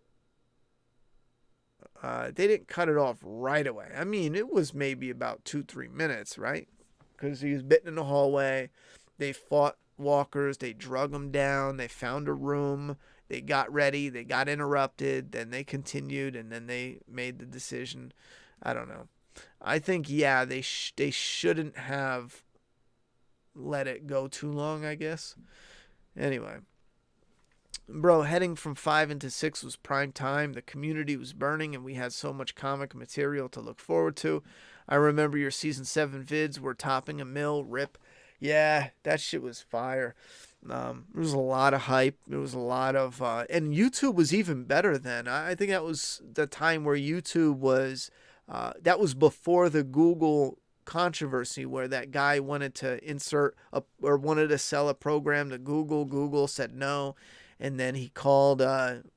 they didn't cut it off right away. I mean, it was maybe about 2-3 minutes, right? Because he was bitten in the hallway. They fought walkers. They drug him down. They found a room. They got ready. They got interrupted. Then they continued, and then they made the decision. I don't know. I think, yeah, they shouldn't have let it go too long, I guess. Anyway. Bro, heading from 5 into 6 was prime time. The community was burning, and we had so much comic material to look forward to. I remember your season 7 vids were topping 1 mil. Rip. Yeah, that shit was fire. There was a lot of hype. There was a lot of... and YouTube was even better then. I think that was the time where YouTube was... that was before the Google controversy, where that guy wanted to wanted to sell a program to Google. Google said no. And then he called,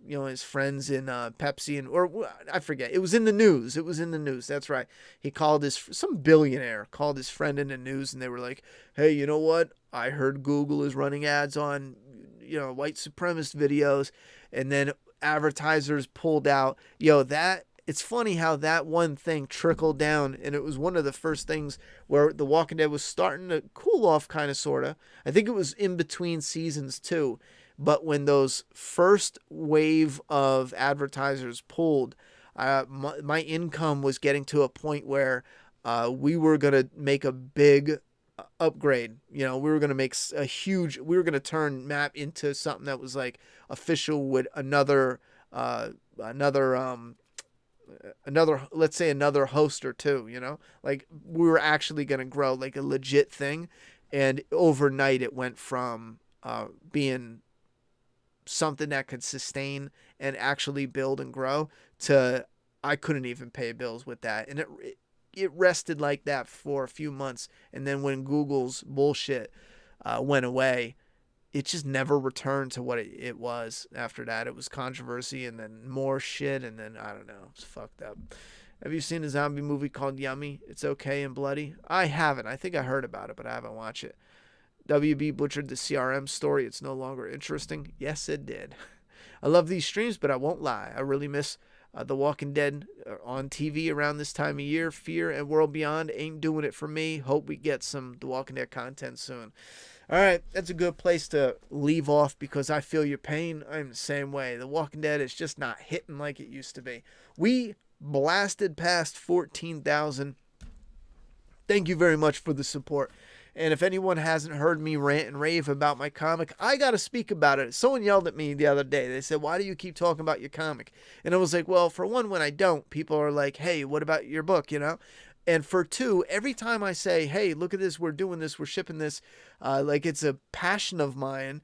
his friends in Pepsi, or I forget. It was in the news. It was in the news. That's right. He called some billionaire called his friend in the news, and they were like, "Hey, you know what? I heard Google is running ads on, white supremacist videos." And then advertisers pulled out. It's funny how that one thing trickled down, and it was one of the first things where The Walking Dead was starting to cool off, kind of, sort of. I think it was in between seasons too. But when those first wave of advertisers pulled, my income was getting to a point where we were going to make a big upgrade. We were going to make we were going to turn Map into something that was like official with another, let's say another host or two, like we were actually going to grow like a legit thing. And overnight it went from being something that could sustain and actually build and grow to I couldn't even pay bills with that. And it rested like that for a few months. And then when Google's bullshit went away, it just never returned to what it was after that. It was controversy and then more shit. And then, I don't know, it's fucked up. Have you seen a zombie movie called Yummy? It's okay and bloody. I haven't. I think I heard about it, but I haven't watched it. WB butchered the CRM story. It's no longer interesting. Yes, it did. I love these streams, but I won't lie. I really miss The Walking Dead on TV around this time of year. Fear and World Beyond ain't doing it for me. Hope we get some The Walking Dead content soon. All right, that's a good place to leave off because I feel your pain. I'm the same way. The Walking Dead is just not hitting like it used to be. We blasted past 14,000. Thank you very much for the support. And if anyone hasn't heard me rant and rave about my comic, I got to speak about it. Someone yelled at me the other day. They said, why do you keep talking about your comic? And I was like, well, for one, when I don't, people are like, hey, what about your book, And for two, every time I say, hey, look at this, we're doing this, we're shipping this, like it's a passion of mine.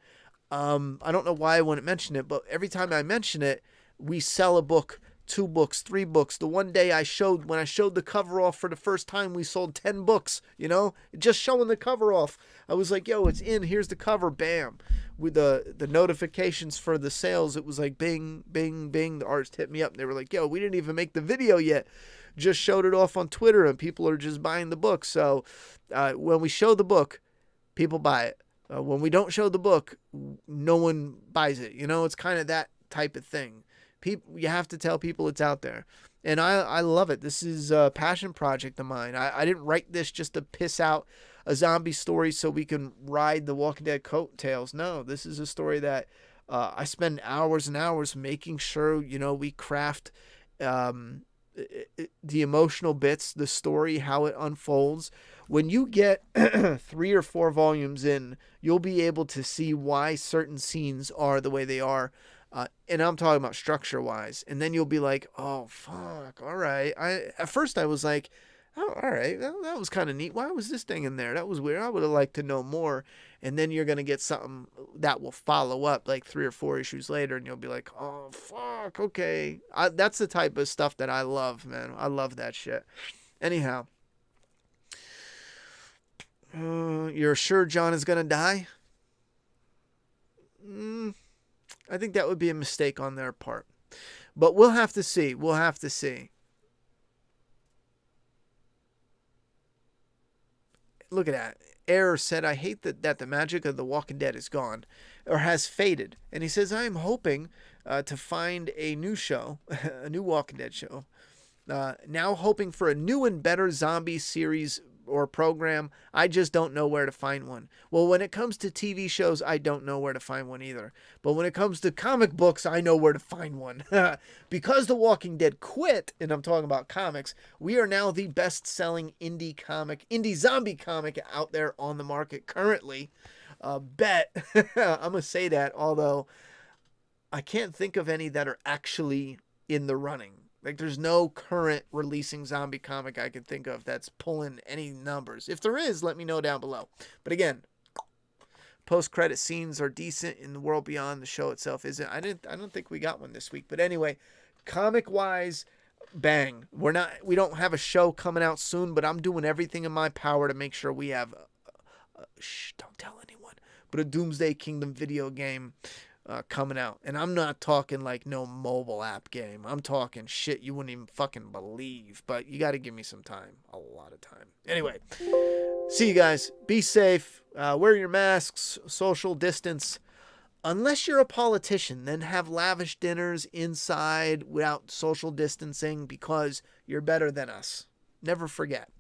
I don't know why I wouldn't mention it, but every time I mention it, we sell a book, 2 books, 3 books. The one day when I showed the cover off for the first time, we sold 10 books, just showing the cover off. I was like, yo, it's in, here's the cover, bam. With the notifications for the sales, it was like bing, bing, bing. The artist hit me up and they were like, yo, we didn't even make the video yet. Just showed it off on Twitter and people are just buying the book. So when we show the book, people buy it. When we don't show the book, no one buys it. It's kind of that type of thing. You have to tell people it's out there. And I love it. This is a passion project of mine. I didn't write this just to piss out a zombie story so we can ride the Walking Dead coattails. No, this is a story that I spend hours and hours making sure, we craft the emotional bits, the story, how it unfolds. When you get 3 or 4 volumes in, you'll be able to see why certain scenes are the way they are. And I'm talking about structure-wise. And then you'll be like, oh, fuck, all right. At first I was like, oh, all right, that was kind of neat. Why was this thing in there? That was weird. I would have liked to know more. And then you're going to get something that will follow up like 3 or 4 issues later, and you'll be like, oh, fuck, okay. That's the type of stuff that I love, man. I love that shit. Anyhow, you're sure John is going to die? I think that would be a mistake on their part. But we'll have to see. We'll have to see. Look at that. Error said, I hate that the magic of The Walking Dead is gone or has faded. And he says, I am hoping to find a new show, a new Walking Dead show. Now hoping for a new and better zombie series or program. I just don't know where to find one. Well, when it comes to TV shows, I don't know where to find one either. But when it comes to comic books, I know where to find one. Because The Walking Dead quit, and I'm talking about comics, we are now the best-selling indie zombie comic out there on the market currently. Bet. I'm going to say that, although I can't think of any that are actually in the running. Like, there's no current releasing zombie comic I can think of that's pulling any numbers. If there is, let me know down below. But again, post-credit scenes are decent in The World Beyond. The show itself isn't. I don't think we got one this week. But anyway, comic-wise, bang. We don't have a show coming out soon, but I'm doing everything in my power to make sure we have don't tell anyone. But a Doomsday Kingdom video game coming out. And I'm not talking like no mobile app game. I'm talking shit you wouldn't even fucking believe. But you got to give me some time. A lot of time. Anyway, see you guys. Be safe. Wear your masks. Social distance. Unless you're a politician, then have lavish dinners inside without social distancing because you're better than us. Never forget.